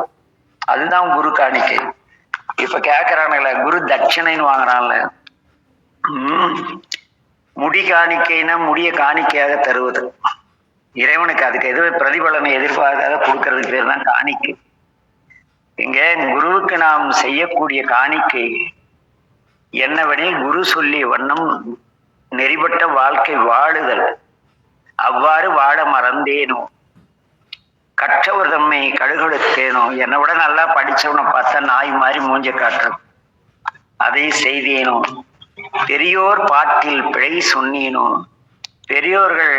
அதுதான் குரு காணிக்கை. இப்ப கேக்குறானுங்கள குரு தட்சிணைன்னு வாங்குறான்ல. முடி காணிக்கைன்னா முடிய காணிக்கையாக தருவது. இறைவனுக்கு அதுக்கு எதுவும் பிரதிபலனை எதிர்பார்க்காத கொடுக்கறதுக்கு பேர் தான் காணிக்கை. இங்க குருவுக்கு நாம் செய்யக்கூடிய காணிக்கை என்னவெனில் குரு சொல்லிய வண்ணம் நெறிபட்ட வாழ்க்கை வாழுதல். அவ்வாறு வாழ மறந்தேனோ, கற்றவர் தம்மை கழுகெடுத்தேனோ, என்னை விட நல்லா படிச்சவனை பார்த்தா நாய் மாதிரி மூஞ்ச காட்டுறது, அதை செய்தேனோ, பெரியோர் பாட்டில் பிழை சொன்னேனோ, பெரியோர்கள்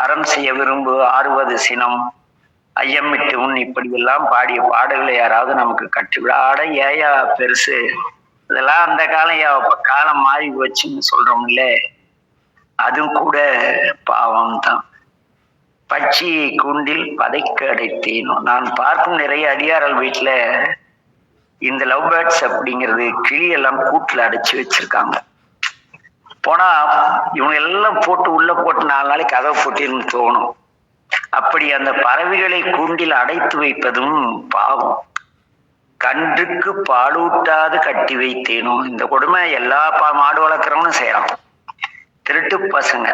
அறம் செய்ய விரும்பு ஆறுவது சினம், ஐயமிட்டு உன் இப்படி எல்லாம் பாடிய பாடல்களை யாராவது நமக்கு கற்றுவிடாட ஏயா பெருசு, இதெல்லாம் அந்த காலம் காலம் மாறி போச்சுன்னு சொல்றோம்ல, அதுவும் கூட பாவம் தான். பச்சி கூண்டில் பதைக்க அடைத்தேனோ. நான் பார்க்கும் நிறைய அடியாரல் வீட்டுல இந்த லவ் பேர்ட்ஸ் அப்படிங்கிறது கிளியெல்லாம் கூட்டுல அடைச்சு வச்சிருக்காங்க. போனா இவங்க எல்லாம் போட்டு உள்ள போட்டு 4 நாளைக்கு கதவை போட்டின்னு தோணும். அப்படி அந்த பறவைகளை கூண்டில் அடைத்து வைப்பதும் பாவம். கன்றுக்கு பாலூட்டாது கட்டி வைத்தேனோ. இந்த கொடுமை எல்லா மாடு வளர்க்குறவனும் செய்யறான். திருட்டு பசங்க.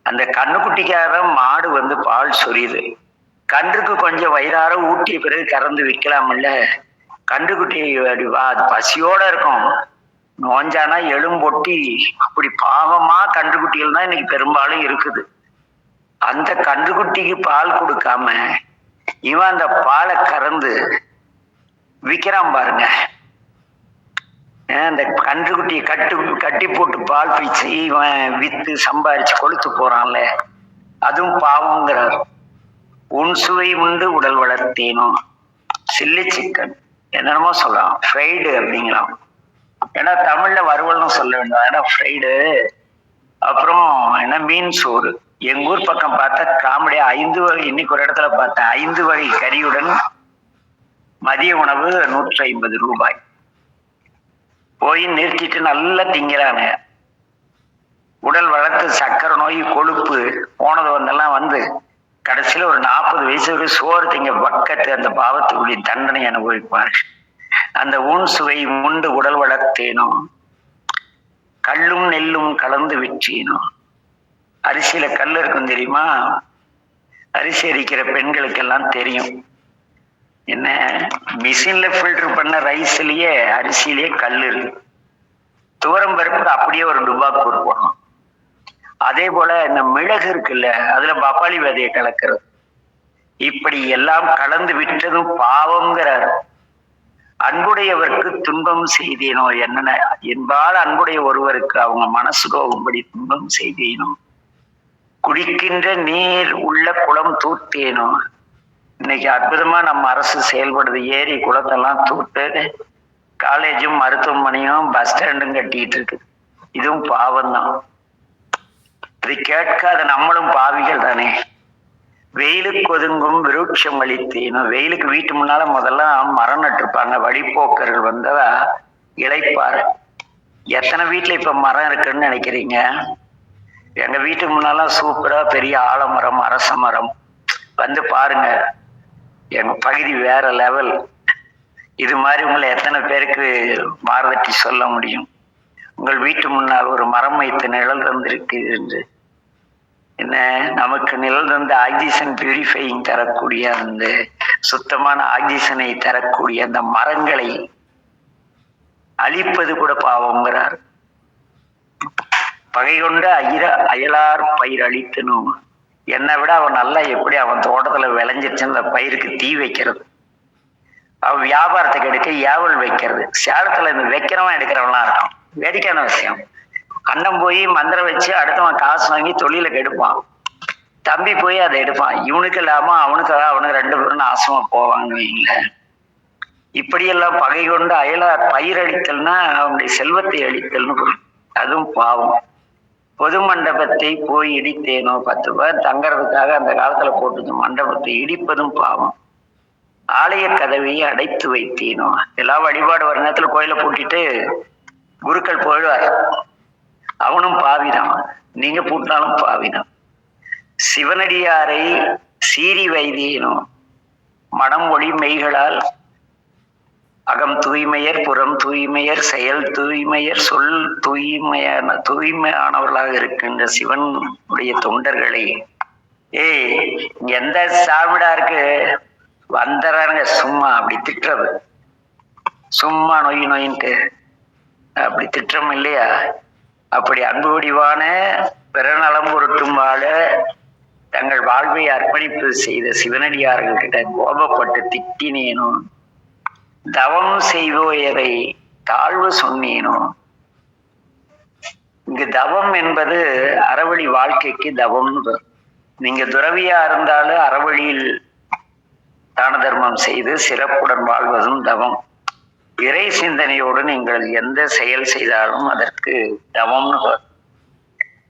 அந்த கண்ணுக்குட்டிக்காக மாடு வந்து பால் சொரியுது, கன்றுக்கு கொஞ்சம் வயிறார ஊட்டிய பிறகு கறந்து விற்கலாம்ல. கன்றுக்குட்டி அது பசியோட இருக்கும், நோஞ்சானா எலும்பொட்டி, அப்படி பாவமா கன்றுக்குட்டிகள் தான் இன்னைக்கு பெரும்பாலும் இருக்குது. அந்த கன்றுக்குட்டிக்கு பால் கொடுக்காம இவன் அந்த பாலை கறந்து விற்கிறான் பாருங்க. அந்த கன்றுக்குட்டியை கட்டி போட்டு பால் பீச்சு இவன் வித்து சம்பாரிச்சு கொளுத்து போறான்ல, அதுவும் பாவங்கிறார். உன் சுவை உண்டு உடல் வளர்த்தேனோ. சில்லி சிக்கன் என்னென்னமோ சொல்லலாம், ஃப்ரைடு அப்படிங்கலாம். ஏன்னா தமிழ்ல வறுவல்னு சொல்ல வேண்டாம், ஏன்னா ஃப்ரைடு. அப்புறம் என்ன மீன் சோறு, எங்க ஊர் பக்கம் பார்த்தா காமெடியா 5 வகை, இன்னைக்கு ஒரு இடத்துல பார்த்தேன் 5 வகை கறியுடன் மதிய உணவு 150 ரூபாய். போய் நிறுத்திட்டு நல்லா திங்கிறாங்க. உடல் வளர்த்து சக்கரை நோய், கொழுப்பு போனது வந்தெல்லாம் வந்து கடைசியில ஒரு 40 வயசுக்கு சோறு திங்க பக்கத்து அந்த பாவத்துக்குரிய தண்டனை அனுபவிப்பார். அந்த ஊன் சுவை உண்டு உடல் வளர்த்தேனும், கல்லும் நெல்லும் கலந்து விற்றேனும். அரிசியில கல் இருக்கும் தெரியுமா? அரிசி அரிக்கிற பெண்களுக்கெல்லாம் தெரியும். என்ன, மிஷின்ல ஃபில்டர் பண்ண ரைஸ்லயே அரிசியிலேயே கல் இருக்கு. துவரம் பருப்புக்கு அப்படியே ஒரு டுபாக்கூர் போடணும். அதே போல இந்த மிளகு இருக்குல்ல, அதுல பப்பாளி விதையை கலக்கிறது. இப்படி எல்லாம் கலந்து விட்டதும் பாவம்ங்கிறார். அன்புடையவருக்கு துன்பம் செய்தேனோ, என்னென்ன என்பால் அன்புடைய ஒருவருக்கு அவங்க மனசு கோகும்படி துன்பம் செய்தேனோ, குடிக்கின்ற நீர் உள்ள குளம் தூர்த்தேனோ. இன்னைக்கு அற்புதமா நம்ம அரசு செயல்படுது. ஏரி குளத்தெல்லாம் தூர்த்து காலேஜும் மருத்துவமனையும் பஸ் ஸ்டாண்டும் கட்டிட்டு இருக்கு. இதுவும் பாவம் தான். இது கேட்காத நம்மளும் பாவிகள் தானே. வெயிலுக்கு ஒதுங்கும் விருட்சம் அளித்தேனும். வெயிலுக்கு வீட்டு முன்னால முதல்ல மரம் நட்டுருப்பாங்க. வழிபோக்கர்கள் வந்தா இளைப்பாரு. எத்தனை வீட்டுல இப்ப மரம் இருக்குன்னு நினைக்கிறீங்க? எங்க வீட்டுக்கு முன்னால சூப்பரா பெரிய ஆலமரம், அரச மரம். வந்து பாருங்க, எங்க பகுதி வேற லெவல். இது மாதிரி உங்களை எத்தனை பேருக்கு மாறுதட்டி சொல்ல முடியும்? உங்கள் வீட்டு முன்னால் ஒரு மரம் வைத்து நிழல் தந்திருக்கு என்று. என்ன, நமக்கு நிழல் தந்து ஆக்சிஜன் பியூரிஃபைங் தரக்கூடிய, அந்த சுத்தமான ஆக்சிஜனை தரக்கூடிய அந்த மரங்களை அழிப்பது கூட பாவம்ங்கிறார். பகை கொண்டு அயலார் பயிர் அழித்தனும். என்னை விட அவன் நல்லா எப்படி அவன் தோட்டத்துல விளைஞ்சிருச்சு அந்த பயிருக்கு தீ வைக்கிறது. அவன் வியாபாரத்துக்கு எடுக்க ஏவல் வைக்கிறது. சேலத்துல இந்த வைக்கிறவன் எடுக்கிறவன்லாம் இருக்கும். வேடிக்கையான விஷயம். அண்ணன் போய் மந்திரம் வச்சு அடுத்தவன் காசு வாங்கி தொழில கெடுப்பான். தம்பி போய் அதை எடுப்பான். இவனுக்கு இல்லாம அவனுக்கு 2 பேரும் நாசமா போவாங்க வைங்கள. இப்படியெல்லாம் பகை கொண்டு அயலார் பயிர் அழித்தல்னா அவனுடைய செல்வத்தை அழித்தல்னு. அதுவும் பாவம். பொது மண்டபத்தை போய் இடித்தேனோ. 10 பேர் தங்கறதுக்காக அந்த காலத்துல போட்டு மண்டபத்தை இடிப்பதும் பாவம். ஆலய கதவையை அடைத்து வைத்தேனோ. எல்லா வழிபாடு வர நேரத்துல கோயிலை பூட்டிட்டு குருக்கள் போயிடுவார். அவனும் பாவிதான். நீங்க பூட்டினாலும் பாவிதான். சிவனடியாரை சீறி வைத்தேனோ. மனம் ஒளி மெய்களால் அகம் தூய்மையர், புறம் தூய்மையர், செயல் தூய்மையர், சொல் தூய்மையானவர்களாக இருக்கின்ற சிவனுடைய தொண்டர்களை எந்த சாமிடா இருக்கு வந்துறானுங்க சும்மா அப்படி திட்டுறது. சும்மா நொயின்ட்டு அப்படி திட்டம் இல்லையா? அப்படி அன்பு வடிவான பிறநலம் பொருட்டும் வாழ தங்கள் வாழ்வை அர்ப்பணிப்பு செய்த சிவனடியார்கள் கிட்ட கோபப்பட்டு திட்டினேனோ. தவம் செய்வோயரை தாழ்வு சொன்னேனோ. இங்கு தவம் என்பது அறவழி வாழ்க்கைக்கு தவம். நீங்க துறவியா இருந்தாலும் அறவழியில் தான தர்மம் செய்து சிறப்புடன் வாழ்வதும் தவம். இறை சிந்தனையோடு நீங்கள் எந்த செயல் செய்தாலும் அதற்கு தவம்னு.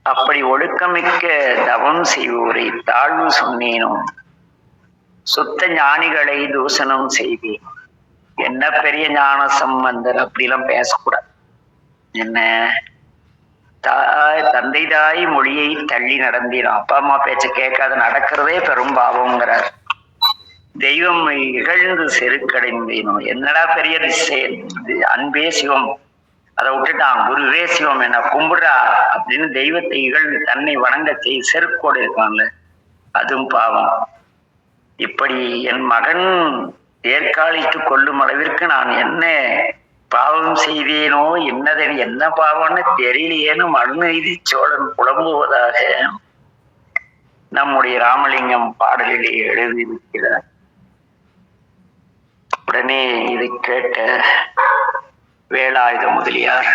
அப்படி ஒழுக்கமிக்க தவம் செய்வோரை தாழ்வு சொன்னேனும். சுத்த ஞானிகளை தூஷணம் செய்வேன். என்ன பெரிய ஞான சம்பந்தர் அப்படிலாம் பேசக்கூடாது. என்ன தந்தை தாய் மொழியை தள்ளி நடந்தீரும். அப்பா அம்மா பேச்ச கேட்காத நடக்கிறதே பெரும் பாவம்ங்கிறார். தெய்வம் இகழ்ந்து செருக்கடைந்தேனும். என்னடா பெரிய அன்பே சிவம், அதை விட்டுட்டான். குருவே சிவம், என்ன கும்பிடுறா அப்படின்னு தெய்வத்தை இகழ்ந்து தன்னை வணங்க செருக்கோடு இருக்கான்ல, அதுவும் பாவம். இப்படி என் மகன் ஏற்காலிட்டு கொள்ளும் அளவிற்கு நான் என்ன பாவம் செய்தேனோ, என்ன பாவம்னு தெரியலையேன்னு மனுநீதி சோழன் புலம்புவதாக நம்முடைய ராமலிங்கம் பாடலிலே எழுதியிருக்கிறார். உடனே இதை கேட்ட வேலாயுத முதலியார்,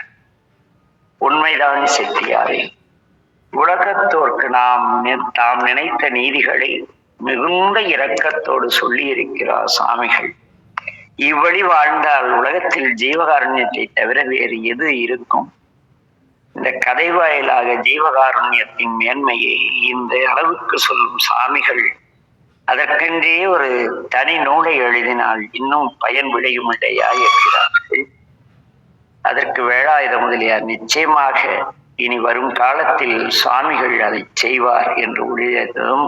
உண்மைதான் செட்டியாரே, உலகத்தோர்க்கு தாம் நினைத்த நீதிகளை மிகுந்த இரக்கத்தோடு சொல்லி இருக்கிறார் சாமிகள். இவ்வழி வாழ்ந்தால் உலகத்தில் ஜீவகாருண்யத்தை தவிர வேறு எது இருக்கும்? இந்த கதை வாயிலாக ஜீவகாருண்யத்தின் மேன்மையை இந்த அளவுக்கு சொல்லும் சாமிகள் அதற்கென்றே ஒரு தனி நூலை எழுதினால் இன்னும் பயன் விளையும் இல்லையா என்கிறார்கள். அதற்கு வேலாயுத முதலியார் நிச்சயமாக இனி வரும் காலத்தில் சுவாமிகள் அதை செய்வார் என்று உரையதும்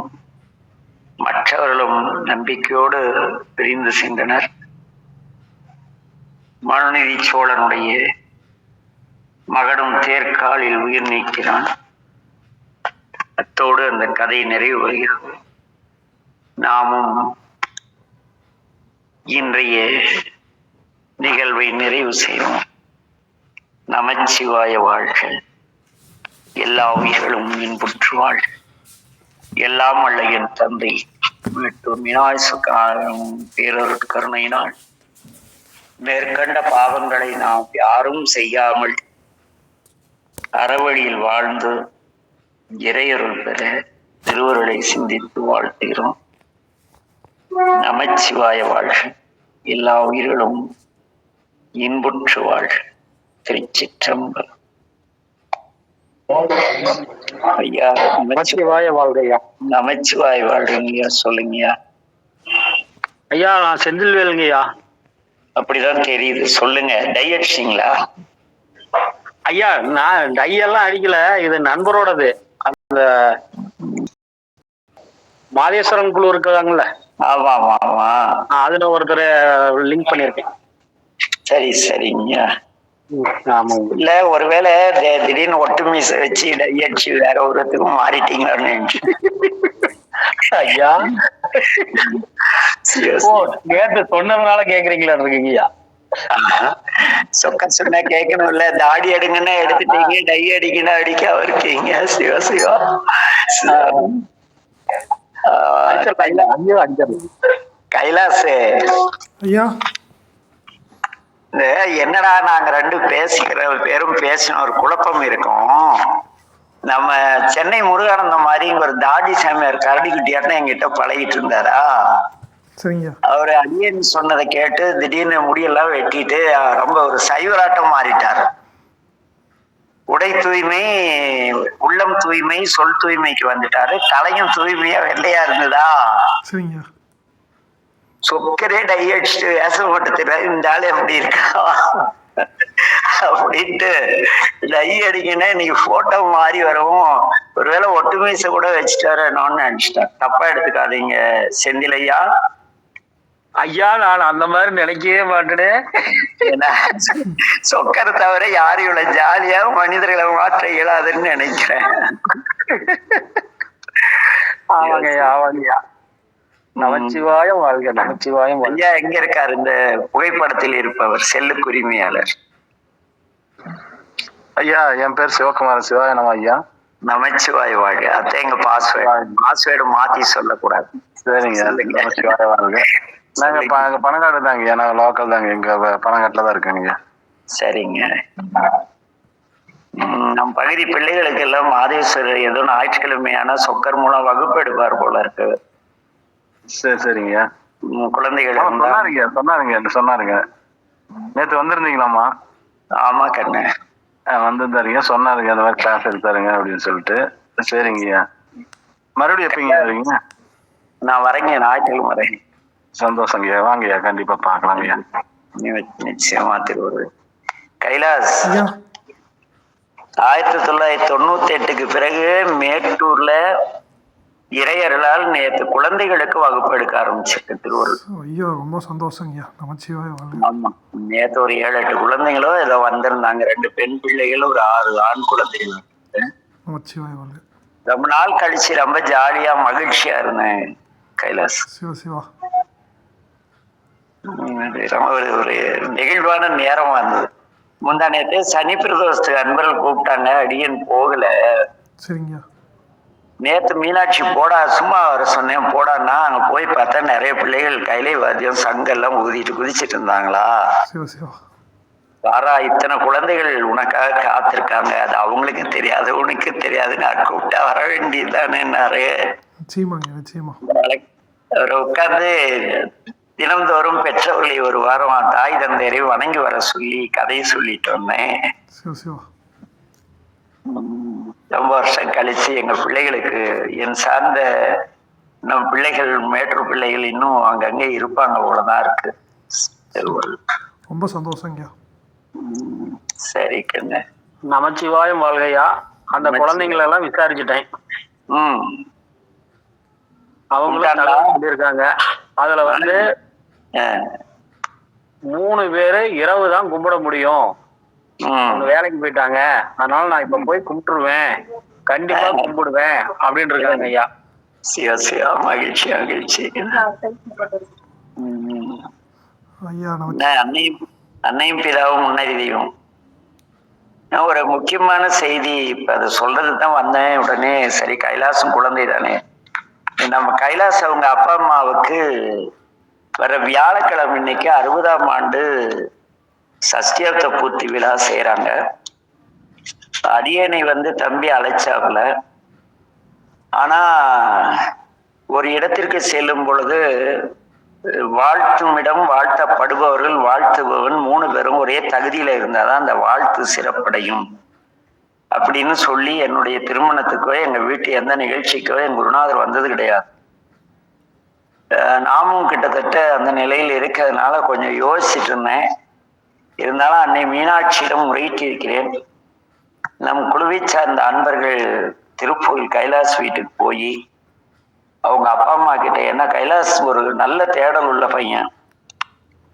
மற்றவர்களும் நம்பிக்கையோடு பிரிந்து சென்றனர். மனுநீதி சோழனுடைய மகனும் தேர்காலில் உயிர் நீக்கிறான். அத்தோடு அந்த கதை நிறைவு வருகிறது. நாமும் இன்றைய நிகழ்வை நிறைவு செய்வோம். நமச்சிவாய வாழ்க. எல்லா உயிர்களும் இன்புற்று வாழ்க. எல்லாம் வல்ல என் தந்தை மீட்டும் விநாயகரும் பேரருட் கருணையினால் மேற்கண்ட பாவங்களை நாம் யாரும் செய்யாமல் அறவழியில் வாழ்ந்து இறையருள் பெற திருவருளை சிந்தித்து வாழ்த்துகிறோம். நமச்சிவாய வாழ்க. எல்லா உயிர்களும் இன்புற்று வாழ்க. திருச்சிற்றம்பலம். ஐயா நமச்சிவாய வாழ்கையா. நமச்சிவாய வாழ்கையா. சொல்லுங்கய்யா. ஐயா நான் செந்தில்வேலுங்கய்யா. அப்படிதான் தெரியுது. சொல்லுங்க. டை அடிச்சிங்களா? ஐயா நான் டை எல்லாம் அடிக்கல, இது நண்பரோடது. அந்த மாதேஸ்வரன் குழு இருக்காங்கல்ல, ஆமா ஆமா ஆமா, அதுல ஒருத்தர் லிங்க் பண்ணிருக்கேன். சரி சரிங்க. ஆமா. இல்ல ஒருவேளை திடீர்னு ஒட்டு மீச வச்சு டை அடிச்சு வேற ஒருத்துக்கும் மாறிட்டீங்கன்னு. ஐயா நேற்று சொன்னதுனால கேக்குறீங்களா இருக்கீங்கய்யா? சொக்க சொன்ன கேட்கணும்ல. தாடி எடுங்கன்னா எடுத்துட்டீங்க, டை அடிக்கணும் அடிக்காம இருக்கீங்க. சிவ சிவா. கைலாஸ் ஐயா. என்னடா நாங்க ரெண்டு பேசிக்கிற பேரும் பேசின ஒரு குழப்பம் இருக்கும். நம்ம சென்னை முருகானந்தம் மாதிரி ஒரு தாடி சாமியார் கரடிக்குட்டியாட்டம் என்கிட்ட பழகிட்டு இருந்தாரா. சரிங்க. அவரு அடியன் சொன்னதை கேட்டு திடீர்னு முடியெல்லாம் வெட்டிட்டு ரொம்ப ஒரு சைவராட்டம் மாறிட்டாரு. உடை தூய்மை, உள்ளம் தூய்மை, சொல் தூய்மைக்கு வந்துட்டாரு. தலையும் தூய்மையா வெள்ளையா இருந்ததா. சரிங்க. சொக்கரே டை அடிச்சுட்டு வேஷம் போட்டு இந்த ஆளு எப்படி இருக்கா அப்படின்ட்டு டை அடிக்கன்னா இன்னைக்கு போட்டோ மாறி வரவும் ஒருவேளை ஒட்டுமீசை கூட வச்சுட்டாரு நான் நினைச்சிட்டேன். தப்பா எடுத்துக்காதீங்க செந்திலையா. ஐயா நான் அந்த மாதிரி நினைக்கவே மாட்டேனே. ஏன்னா சொக்கரை தவிர யாரும் இவ்வளவு ஜாலியா மனிதர்களை மாற்ற இயலாதுன்னு நினைக்கிறேன். ஆமாங்கய்யா ஆமாங்கய்யா. நமச்சிவாயம் வாழ்க. நமச்சிவாயம். ஐயா எங்க இருக்காரு இந்த புகைப்படத்தில் இருப்பவர்? செல்லுக்கு உரிமையாளர். ஐயா என் பேர் சிவகுமார். சிவாய ஐயா. நமச்சிவாய வாழ்க. அத எங்க பாஸ்வேர்டு மாத்தி சொல்லக்கூடாது. சரிங்க. நமச்சிவாய வாழ்க. நாங்க பணக்காடு தாங்க. நாங்க லோக்கல் தாங்க. எங்க பணக்காட்டுல தான் இருக்கேங்க. சரிங்க. நம் பகுதி பிள்ளைகளுக்கு எல்லாம் மாதேஸ்வரர் ஏதோ ஞாயிற்றுக்கிழமையான சொக்கர் மூலம் வகுப்பு எடுப்பார் போல இருக்கு. சரி சரிங்க. குழந்தைகள் சொன்னாருங்க. நேத்து வந்திருந்தீங்களாமா? ஆமா கண்ணு வந்திருந்தாருங்க. சொன்னாருங்க அந்த மாதிரி கிளாஸ் எடுத்தாருங்க அப்படின்னு சொல்லிட்டு. சரிங்கய்யா. மறுபடியும் எப்பீங்க வரீங்க? நான் வரேங்க, ஞாயிற்றுக்கிழமை வரேன். சந்தோஷங்கய்யா. வாங்கய்யா, கண்டிப்பா பாக்கலாங்கய்யா. நிச்சயமா திருவள்ளுவர். கைலாஸ் 1998க்கு பிறகு மேட்டூர்ல இறையர்களால் நேற்று குழந்தைகளுக்கு வகுப்பு எடுக்க ஆரம்பிச்சிருக்கு திருவள்ளுவர். ஐயா ரொம்ப சந்தோஷங்கய்யா. நமச்சிவாய வாழ்க. ஆமா, நேற்று ஒரு 7-8 குழந்தைங்களும் ஏதோ வந்திருந்தாங்க. 2 பெண் பிள்ளைகள், ஒரு 6 ஆண் குழந்தைகள். நமச்சிவாய வாழ்க. ரொம்ப நாள் கழிச்சு ரொம்ப ஜாலியா மகிழ்ச்சியா இருந்தேன் கைலாஸ். சிவா சிவா. ரொம்ப ஒரு நெகிழ்வான நேரம் வந்தது. முந்தா நேற்று சனி பிரதோஷத்துக்கு அன்பர்கள் கூப்பிட்டாங்க, அடியன் போகல. சரிங்க. நேற்று மீனாட்சி போடா சும்மா வர சொன்னேன், போடான்னா அங்க போய் பார்த்தா நிறைய பிள்ளைகள் கையிலே வாத்தியம் சங்கெல்லாம் ஊதிட்டு குதிச்சிட்டு இருந்தாங்களா. சிவா சிவா. வாரா இத்தனை குழந்தைகள் உனக்காக காத்திருக்காங்க, அது அவங்களுக்கு தெரியாது உனக்கு தெரியாது, நான் கூப்பிட்டா வர வேண்டியதுதானேன்னாரு. நிச்சயமாங்க நிச்சயமா. அவர் உட்கார்ந்து தினந்தோறும் பெற்றவர்களை ஒரு வாரம் தாய் தந்தையரை வணங்கி வர சொல்லி கதையை சொல்லிட்டு வந்தேன். சிவா சிவா. ரொம்ப வருஷம் கழிச்சு எங்க பிள்ளைகளுக்கு என் சார்ந்த நம் பிள்ளைகள் மேற்று பிள்ளைகள் இன்னும் அங்கங்கே இருப்பாங்க போலதான் இருக்கு. ரொம்ப சந்தோஷங்கய்யா. சரி கண்ணு. நமச்சிவாயம் வாழ்கையா. அந்த குழந்தைங்களை எல்லாம் விசாரிச்சுட்டேன். அவங்களும் சொல்லியிருக்காங்க. அதுல வந்து 3 பேரு இரவு தான் கும்பிட முடியும். வேலைக்கு போயிட்டாங்க, அதனால நான் இப்ப போய் கும்பிட்டுருவேன், கண்டிப்பா கும்பிடுவேன் அப்படின்னு இருக்காங்க ஐயா. சிவா சிவா, மகிழ்ச்சி மகிழ்ச்சி. அன்னையும் பிதாவும் முன்னறி தெய்வம். ஒரு முக்கியமான செய்தி, இப்ப அதை சொல்றதுதான் வந்தேன். உடனே சரி, கைலாசம் குழந்தை தானே, நம்ம கைலாசம் அவங்க அப்பா அம்மாவுக்கு வர வியாழக்கிழமை இன்னைக்கு 60ஆம் ஆண்டு சஷ்டியாப்த பூர்த்தி விழா செய்யறாங்க. அடியனை வந்து தம்பி அழைச்சாப்புல. ஆனா ஒரு இடத்திற்கு செல்லும் பொழுது வாழ்த்தும் இடம், வாழ்த்தப்படுபவர்கள், வாழ்த்துபவன் 3 பேரும் ஒரே தகுதியில இருந்தாதான் அந்த வாழ்த்து சிறப்படையும் அப்படின்னு சொல்லி என்னுடைய திருமணத்துக்கோ எங்க வீட்டு எந்த நிகழ்ச்சிக்கோ என் குருநாதர் வந்தது கிடையாது. நாமும் கிட்டத்தட்ட அந்த நிலையில் இருக்கிறதுனால கொஞ்சம் யோசிச்சுட்டு இருந்தேன். இருந்தாலும் அன்னை மீனாட்சியிடம் முறையிட்டு இருக்கிறேன். நம் குழுவை சார்ந்த அன்பர்கள் திருப்பூர் கைலாஸ் வீட்டுக்கு போய் அவங்க அப்பா அம்மா கிட்ட, ஏன்னா கைலாஸ் ஒரு நல்ல தேடல் உள்ள பையன்,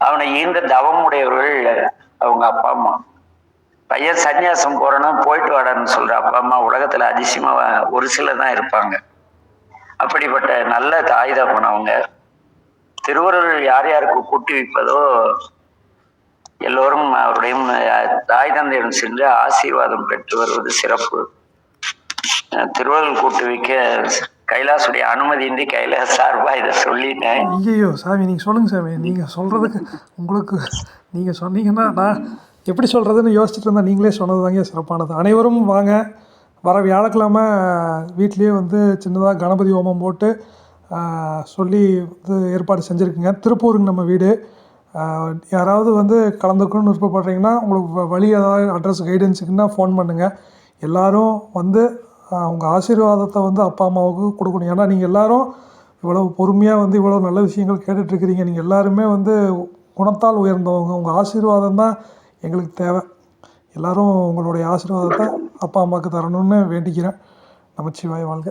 அவனை ஈந்த தவம் உடையவர்கள் அவங்க அப்பா அம்மா. பையன் சன்னியாசம் போறேன்னா போயிட்டு வாடான்னு சொல்ற அப்பா அம்மா உலகத்துல அதிசயமா ஒரு சிலர் தான் இருப்பாங்க. அப்படிப்பட்ட நல்ல தாய் தகப்பன் அவங்க. திருவருள் யார் யாருக்கு கூட்டி வைப்பதோ எல்லோரும் அவருடைய தாய் தந்தையிடம் சென்று ஆசீர்வாதம் பெற்று வருவது சிறப்பு. திருவருள் கூட்டு வைக்க கைலாசுடைய அனுமதியின்றி கைலாஸ் சார்பா இதை சொல்லிட்டேன். ஐயோ சாமி, நீங்க சொல்லுங்க சாமி. நீங்க சொல்றதுக்கு உங்களுக்கு நீங்க சொன்னீங்கன்னா நான் எப்படி சொல்றதுன்னு யோசிச்சுட்டு இருந்தா நீங்களே சொன்னது தாங்க சிறப்பானது. அனைவரும் வாங்க. வர வியாழக்கிழமை வீட்லேயே வந்து சின்னதாக கணபதி ஹோமம் போட்டு சொல்லி வந்து ஏற்பாடு செஞ்சுருக்குங்க. திருப்பூருங்க நம்ம வீடு. யாராவது வந்து கலந்துக்கணும்னு விருப்பப்படுறீங்கன்னா, உங்களுக்கு வழி ஏதாவது அட்ரஸ் கைடன்ஸுக்குன்னா ஃபோன் பண்ணுங்கள். எல்லோரும் வந்து உங்கள் ஆசீர்வாதத்தை வந்து அப்பா அம்மாவுக்கு கொடுக்கணும். ஏன்னா நீங்கள் எல்லோரும் இவ்வளோ பொறுமையாக வந்து இவ்வளோ நல்ல விஷயங்கள் கேட்டுட்ருக்கிறீங்க. நீங்கள் எல்லாருமே வந்து குணத்தால் உயர்ந்தவங்க. உங்கள் ஆசீர்வாதம் தான் எங்களுக்கு தேவை. எல்லோரும் உங்களுடைய ஆசீர்வாதத்தை அப்பா அம்மாவுக்கு தரணும்னு வேண்டிக்கிறேன். நமச்சிவாய வாழ்க.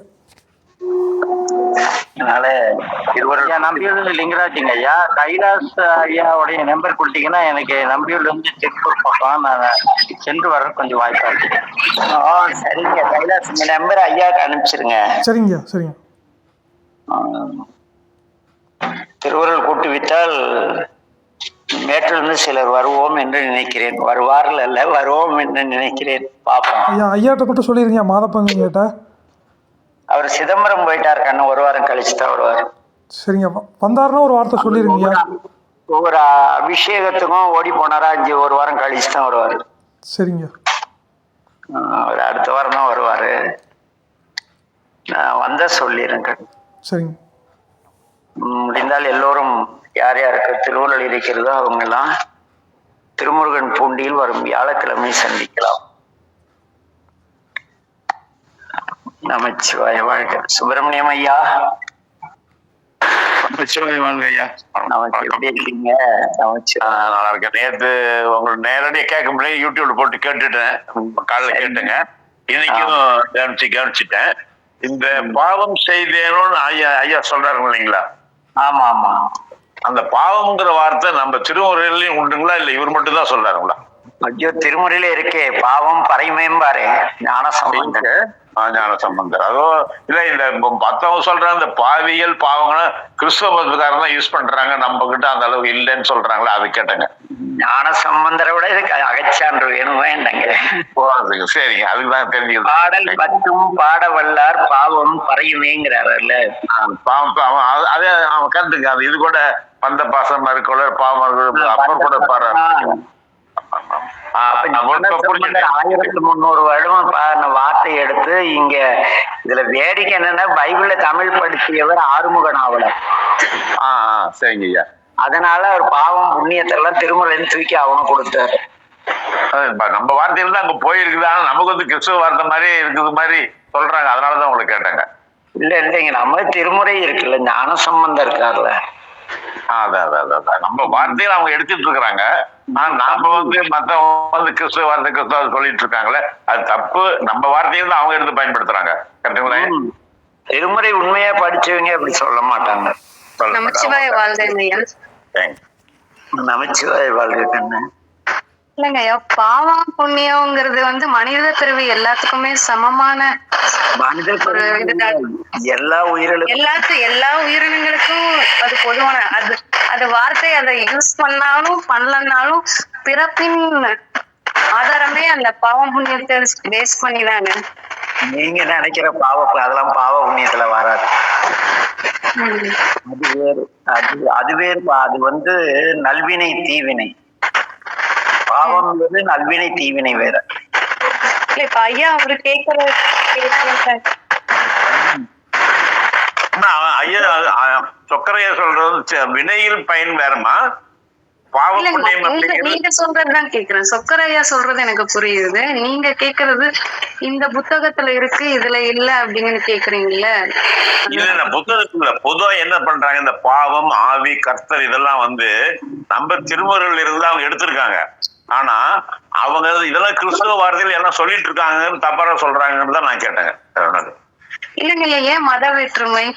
நம்பியூர் லிங்கராஜுங்க ஐயா. கைலாஸ் ஐயாவுடைய நம்பர் கொடுத்தீங்கன்னா எனக்கு நம்பியூர்ல இருந்து திருப்பூர் பக்கம் நான் சென்று வர கொஞ்சம் வாய்ப்பா இருக்கு. சரிங்க, கைலாஸ் இந்த நம்பர் ஐயாவுக்கு அனுப்பிச்சிருங்க. சரிங்க சரிங்க. திருவருள் கூட்டு விட்டால் மேற்றிலிருந்து சிலர் வருவோம் என்று நினைக்கிறேன். வருவார்கள் அல்ல, வருவோம் என்று நினைக்கிறேன். பார்ப்போம். ஐயாட்ட மட்டும் சொல்லிருங்க. மாதப்பங்க கேட்ட அவர் சிதம்பரம் போயிட்டார் கண்ணு. 1 வாரம் கழிச்சு தான் வருவார். சரிங்க, வந்தாருன்னா ஒரு வார்த்தை சொல்லிருங்க. ஒவ்வொரு அபிஷேகத்துக்கும் ஓடி போனாரா 1 வாரம் கழிச்சு தான் வருவார். சரிங்க. அவர் அடுத்த வாரம் தான் வருவாரு. நான் வந்த சொல்லிடுறேன். சரிங்க. முடிந்தால் எல்லோரும் யார் யாருக்கு திருவள்ளுவர் இருக்கிறதோ அவங்க எல்லாம் திருமுருகன் பூண்டியில் வரும் வியாழக்கிழமை சந்திக்கலாம். நமச்சிவாய வாழ்க. சுப்பிரமணியம் ஐயா. நமச்சிவாய வாழ்க ஐயா. எப்படி இருக்கீங்க? நல்லா இருக்கேன். நேற்று உங்களுக்கு நேரடியா கேட்க முடியாது, யூடியூப்ல போட்டு கேட்டுட்டேன். காலைல கேட்டுங்க. இன்னைக்கும் கவனிச்சுட்டேன். இந்த பாவம் செய்தேனோன்னு ஐயா சொல்றாரு இல்லைங்களா? ஆமா ஆமா. அந்த பாவம்ங்கிற வார்த்தை நம்ம திருமுறையிலையும் உண்டுங்களா, இல்ல இவர் மட்டும் தான் சொல்றாருங்களா? ஐயோ, திருமுறையில இருக்கே, பாவம் பறைமையும் ஞான சம்பந்தர். ஞான சம்பந்தர். அதோ இல்ல, இந்த மத்தவங்க சொல்றாங்க இந்த பாவிகள் பாவங்களை கிறிஸ்தவ மதத்துக்காரன் தான் யூஸ் பண்றாங்க, நம்ம கிட்ட அந்த அளவுக்கு இல்லைன்னு சொல்றாங்களா, அது கேட்டேங்க. ஞான சம்பந்தரை விட இதுக்கு அகச்சான்று வேணுமே என்னங்க. சரிங்க, அதுக்குதான் தெரிஞ்சுக்கணும். பாடல் பத்தும் பாட வல்லார் பாவம் பறையுமேங்கிறாருல்ல. அதே அவன் கருத்துங்க. அது இது கூட பந்த பாசம் இருக்கோல பாவம் அப்பர் கூட பாரு. 1300 வருடம் வார்த்தை எடுத்து இங்க இதுல வேடிக்கை என்னன்னா, பைபிள்ல தமிழ் படிச்சியவர் ஆறுமுக நாவலர். சரிங்க ஐயா. அதனால அவர் பாவம் புண்ணியத்தை எல்லாம் திருமலைன்னு தூக்கி அவங்க கொடுத்தாரு. நம்ம வார்த்தையில தான் அங்க போயிருக்குது. ஆனா நமக்கு வந்து கிறிஸ்துவ வார்த்தை மாதிரி இருக்குது மாதிரி சொல்றாங்க. அதனாலதான் உங்களுக்கு கேட்டாங்க. இல்லைங்க, நம்ம திருமுறை இருக்குல்ல, ஞான சம்பந்தம் இருக்காருல்ல. அதான் நம்ம வார்த்தையில அவங்க எடுத்துட்டு இருக்கிறாங்க. ஆனா நாம வந்து மத்தவங்க வந்து கிறிஸ்துவ வார்த்தை கிறிஸ்துவ சொல்லிட்டு இருக்காங்களே, அது தப்பு. நம்ம வார்த்தையில தான் அவங்க எடுத்து பயன்படுத்துறாங்க. கரெக்டுங்களா? திருமுறை உண்மையா படிச்சவங்க அப்படி சொல்ல மாட்டாங்க. நமச்சிவாய வாழ்க. நமச்சிவாய வாழ்க கண்ணு. இல்லைங்க ஐயா, பாவம் புண்ணியம்ங்கிறது வந்து மனித பிறவி எல்லாத்துக்குமே சமமான ஒரு இதுதான். எல்லா உயிரினங்களுக்கும் எல்லா உயிரினங்களுக்கும் அது பொதுவான அது வார்த்தை. அதை யூஸ் பண்ணாலும் பண்ணலனாலும் பிறப்பின் ஆதாரமே அந்த பாவம் புண்ணியத்தை பேஸ் பண்ணிதாங்க. நீங்க நினைக்கிற அதெல்லாம் பாவ புண்ணியத்துல வராது. அது வேறு. அது வேறு. அது வந்து நல்வினை தீவினை. பாவம் நல்வினை தீவினை வேற. இப்ப ஐயா அவரு கேக்குற ஐயா சொக்கரையா சொல்றது வினையில் பயன் வேறமா, பாவம் புண்ணியம் நீங்க சொல்றதுதான் கேக்குறேன். சொக்கரையா சொல்றது எனக்கு புரியுது. நீங்க கேக்குறது இந்த புத்தகத்துல இருக்கு இதுல இல்ல அப்படின்னு கேக்குறீங்கல்ல. இல்ல புத்தகத்துல பொதுவா என்ன பண்றாங்க, இந்த பாவம் ஆவி கர்த்தர் இதெல்லாம் வந்து நம்ம திருமுறைகள் இருந்து அவங்க எடுத்திருக்காங்க. ஆனா அவங்க இதெல்லாம் கிறிஸ்துவ வார்த்தையில எல்லாம் சொல்லிட்டு இருக்காங்கன்னு தப்பா சொல்றாங்கன்னு தான் நான் கேட்டேங்க. இல்லைங்க, ஏன் மத வேற்றுமை?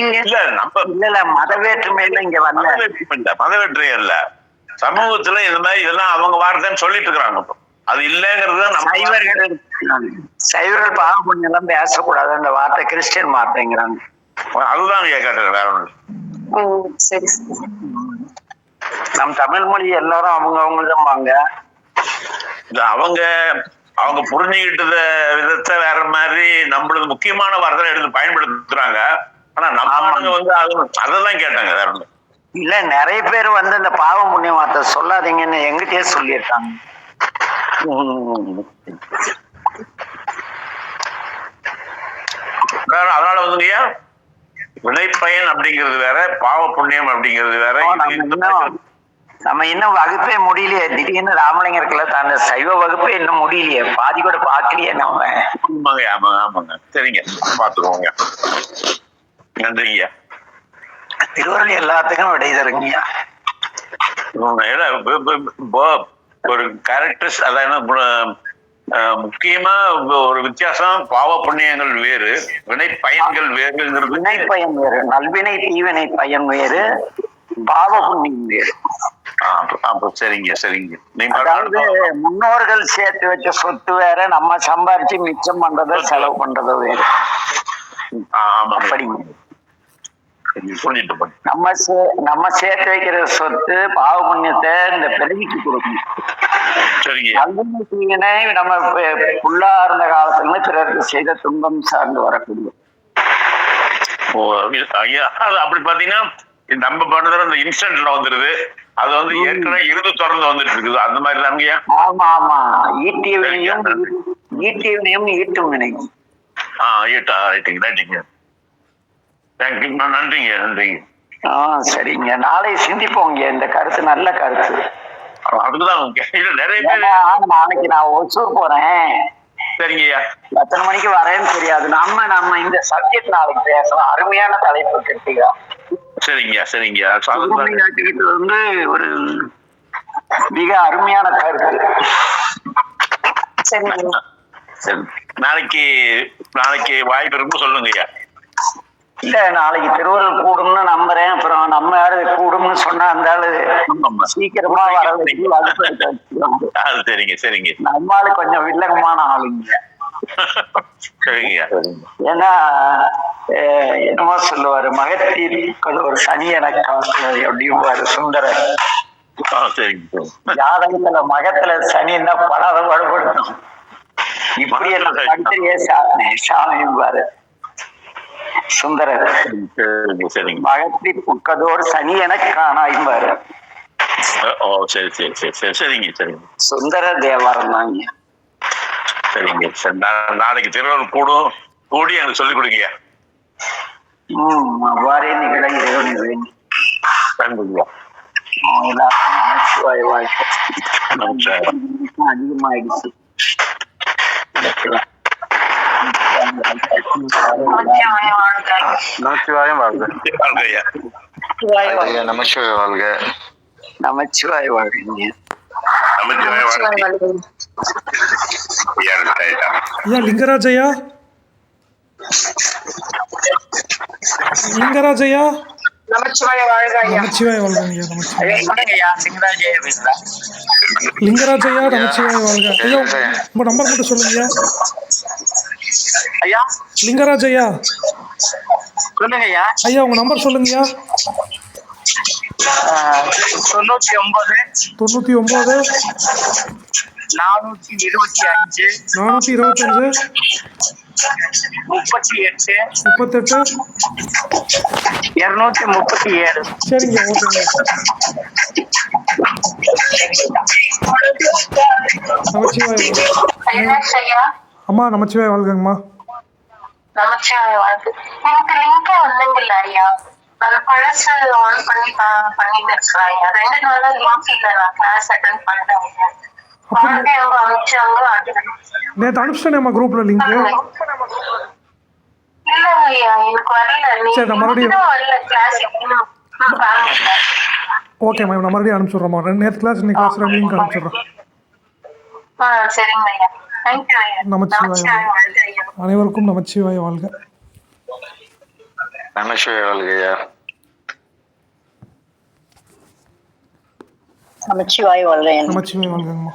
இல்ல நம்ம இல்ல மத வேற்றுமையில இங்க வரல. மத வேற்றுமை இல்ல, சமூகத்துல இந்த மாதிரி இதெல்லாம் அவங்க வார்த்தைன்னு சொல்லிட்டு இருக்கிறாங்க. அது இல்லங்கிறது சைவர்கள் பாவ புண்ணியம் எல்லாம் பேசக்கூடாது, அந்த வார்த்தை கிறிஸ்டியன் வார்த்தைங்கிறாங்க. அதுதான் கேட்டேன், வேற ஒண்ணு. சரி. நம் தமிழ் மொழி எல்லாரும் அவங்கதான் வாங்க. அவங்க புரிஞ்சுக்கிட்ட விதத்தை வேற மாதிரி நம்மளது முக்கியமான வார்த்தை எடுத்து பயன்படுத்துறாங்க. ஆனா நம்ம வந்து அதெல்லாம் கேட்டாங்க, வேற ஒண்ணு இல்ல. நிறைய பேர் வந்து இந்த பாவ புண்ணிய வார்த்தை சொல்லாதீங்கன்னு எங்கிட்டே சொல்லியிருக்காங்க. அதனால வந்து வினைப்பயன் அப்படிங்கிறது வேற, பாவ புண்ணியம் அப்படிங்கிறது வேற. நம்ம இன்னும் வகுப்பே முடியலையே. திடீர்னு ராமலிங்கருக்குள்ள அந்த சைவ வகுப்பே இன்னும் முடியலையே, பாதி கூட பாக்கலையே நம்ம. ஆமாங்க. சரிங்க, பாத்துருவோங்க. நன்றிங்க. திருவள்ளுவர் எல்லாத்துக்கும் விடை தருங்கய்யா. ஒரு கேரக்டர்ஸ், அதாவது முக்கியமா ஒரு வித்தியாசம், பாவ புண்ணியங்கள் வேறு, வினை பயன்கள் வேறுங்கிறது. வினை பயன் வேறு, நல்வினை தீவினை பயன் வேறு, பாவ புண்ணியம் வேறு. சரிங்க. அதாவது முன்னோர்கள் சேர்த்து வச்ச சொத்து வேற, நம்ம சம்பாரிச்சு மிச்சம் பண்றத செலவு பண்றத வேறு. அப்படி நம்ம சேர்த்து வைக்கிற சொத்து பாவ புண்ணியத்தை இந்த பிறவிக்கு கொடுக்கணும். நம்ம புள்ளா இருந்த காலத்துல பிறருக்கு செய்த துன்பம் சார்ந்து வரக்கூடிய. அப்படி பாத்தீங்கன்னா நம்ம பண்றது அந்த இன்ஸ்டன்ட்ல வந்துருது. அது வந்து ஏற்கனவே இருந்து தொடர்ந்து வந்துட்டு இருக்குது. அந்த மாதிரி தாங்கய்யா. ஆமா. ஈட்டியவினையும் ஈட்டும் வினை. நன்றிங்க. சரிங்க, நாளை சிந்திப்போங்க. இந்த கருத்து நல்ல கருத்து. அதுக்குதான் நிறைய பேர். நாளைக்கு நான் ஒசூர் போறேன். சரிங்கய்யா. எத்தனை மணிக்கு வரேன்னு தெரியாது. நம்ம இந்த சப்ஜெக்ட் நாளைக்கு பேசலாம். அருமையான தலைப்பு கேட்டீங்க. சரிங்க. வந்து ஒரு மிக அருமையான கருத்து. சரி, நாளைக்கு வாய்ப்பு இருக்கும், சொல்லுங்கய்யா. இல்ல, நாளைக்கு திருவள்ளுவர் கூடும்னு நம்புறேன். அப்புறம் நம்ம யாரு கூடும்னு சொன்னா அந்த ஆளு சீக்கிரமா வர வச்சு. சரிங்க. நம்மளால கொஞ்சம் வில்லகமான ஆளுங்க. ஏன்னா என்னமோ சொல்லுவாரு, மகத்தீர் ஒரு சனி எனக்கு அப்படிங்குவாரு சுந்தரர். ஜாதகத்துல மகத்துல சனின்னா படாத பாடுபடுத்தும். இப்படி எல்லாம் கண்டிரியே சாமிபாரு சுந்தரர். மகத்தில் புக்கதோடு சனி என காணாய்பாரு. சரிங்க. சுந்தர தேவாரம் தாங்க. சரிங்க. நாளைக்கு திருவள்ளுவர் கூடி எனக்கு சொல்லிக் கொடுங்க. அவ்வாறே நிகழ இறைவன் வேண்டி. எல்லாருக்கும் நமச்சிவாய வாழ்க்கை. அதிகமாயிடுச்சு. நமச்சிவாயம் வாழ்க. வாழ்க்கையா. ஐயா நமச்சிவாய வாழ்க. நமச்சிவாய் வாழ்றீங்க. நமச்சிவாய வாழ்க்கை. ஐயா லிங்கராஜ் ஐயா, லிங்கராஜ் ஐயா, நமச்சிவாய் வாழ்க ஐயா. நமச்சிவாய வாழ்க ஐயா. நமச்சிவாய ஐயா சிங்கராஜ் ஐயா பேசுறேன். லிங்கராஜ் ஐயா, நமச்சிவாய வாழ்க ஐயா. உங்க நம்பர் மட்டும் சொல்லுங்க ஐயா. ஐயா லிங்கராஜ் ஐயா, சொல்லுங்க ஐயா. ஐயா உங்க நம்பர் சொல்லுங்க ஐயா. 99 99 425 425 38 38 237. சரிங்க, ஓகேங்க. நமச்சிவாய ஐயா அம்மா, நமச்சிவாய வாழ்கங்கம்மா. நமச்சிவாய வாழ்க்கை. எனக்கு லிங்கே வந்ததில்ல ஐயா. நான் பழசு ஆன் பண்ணி பண்ணிட்டு இருக்கிறேன் ஐயா. 2 நாளா லிங்க் இல்ல. நான் கிளாஸ் அட்டென்ட் பண்ணேன் ஐயா. மறுபடியும் அவங்க அனுப்பிச்சாங்க. நேற்று அனுப்பிச்சிட்டேனேம்மா குரூப்பில் லிங்க்கு. இல்ல ஐயா எனக்கு வரல. சரி, நான் மறுபடியும் வரல கிளாஸ். ஓகேம்மா, நான் மறுபடியும் அனுப்பிச்சுட்றேம்மா. நேற்று கிளாஸ் இன்னைக்கு கிளாஸ் 2 லிங்க் அனுப்பிச்சுட்றேன். சரிங்க ஐயா. தேங்க்யூ ஐயா. நமச்சிவாய வாழ்க ஐயா. அனைவருக்கும் நமச்சிவாய வாழ்க. நமச்சிவாய வாழ்க ஐயா. நமச்சிவாய வாழ்கங்கம்மா.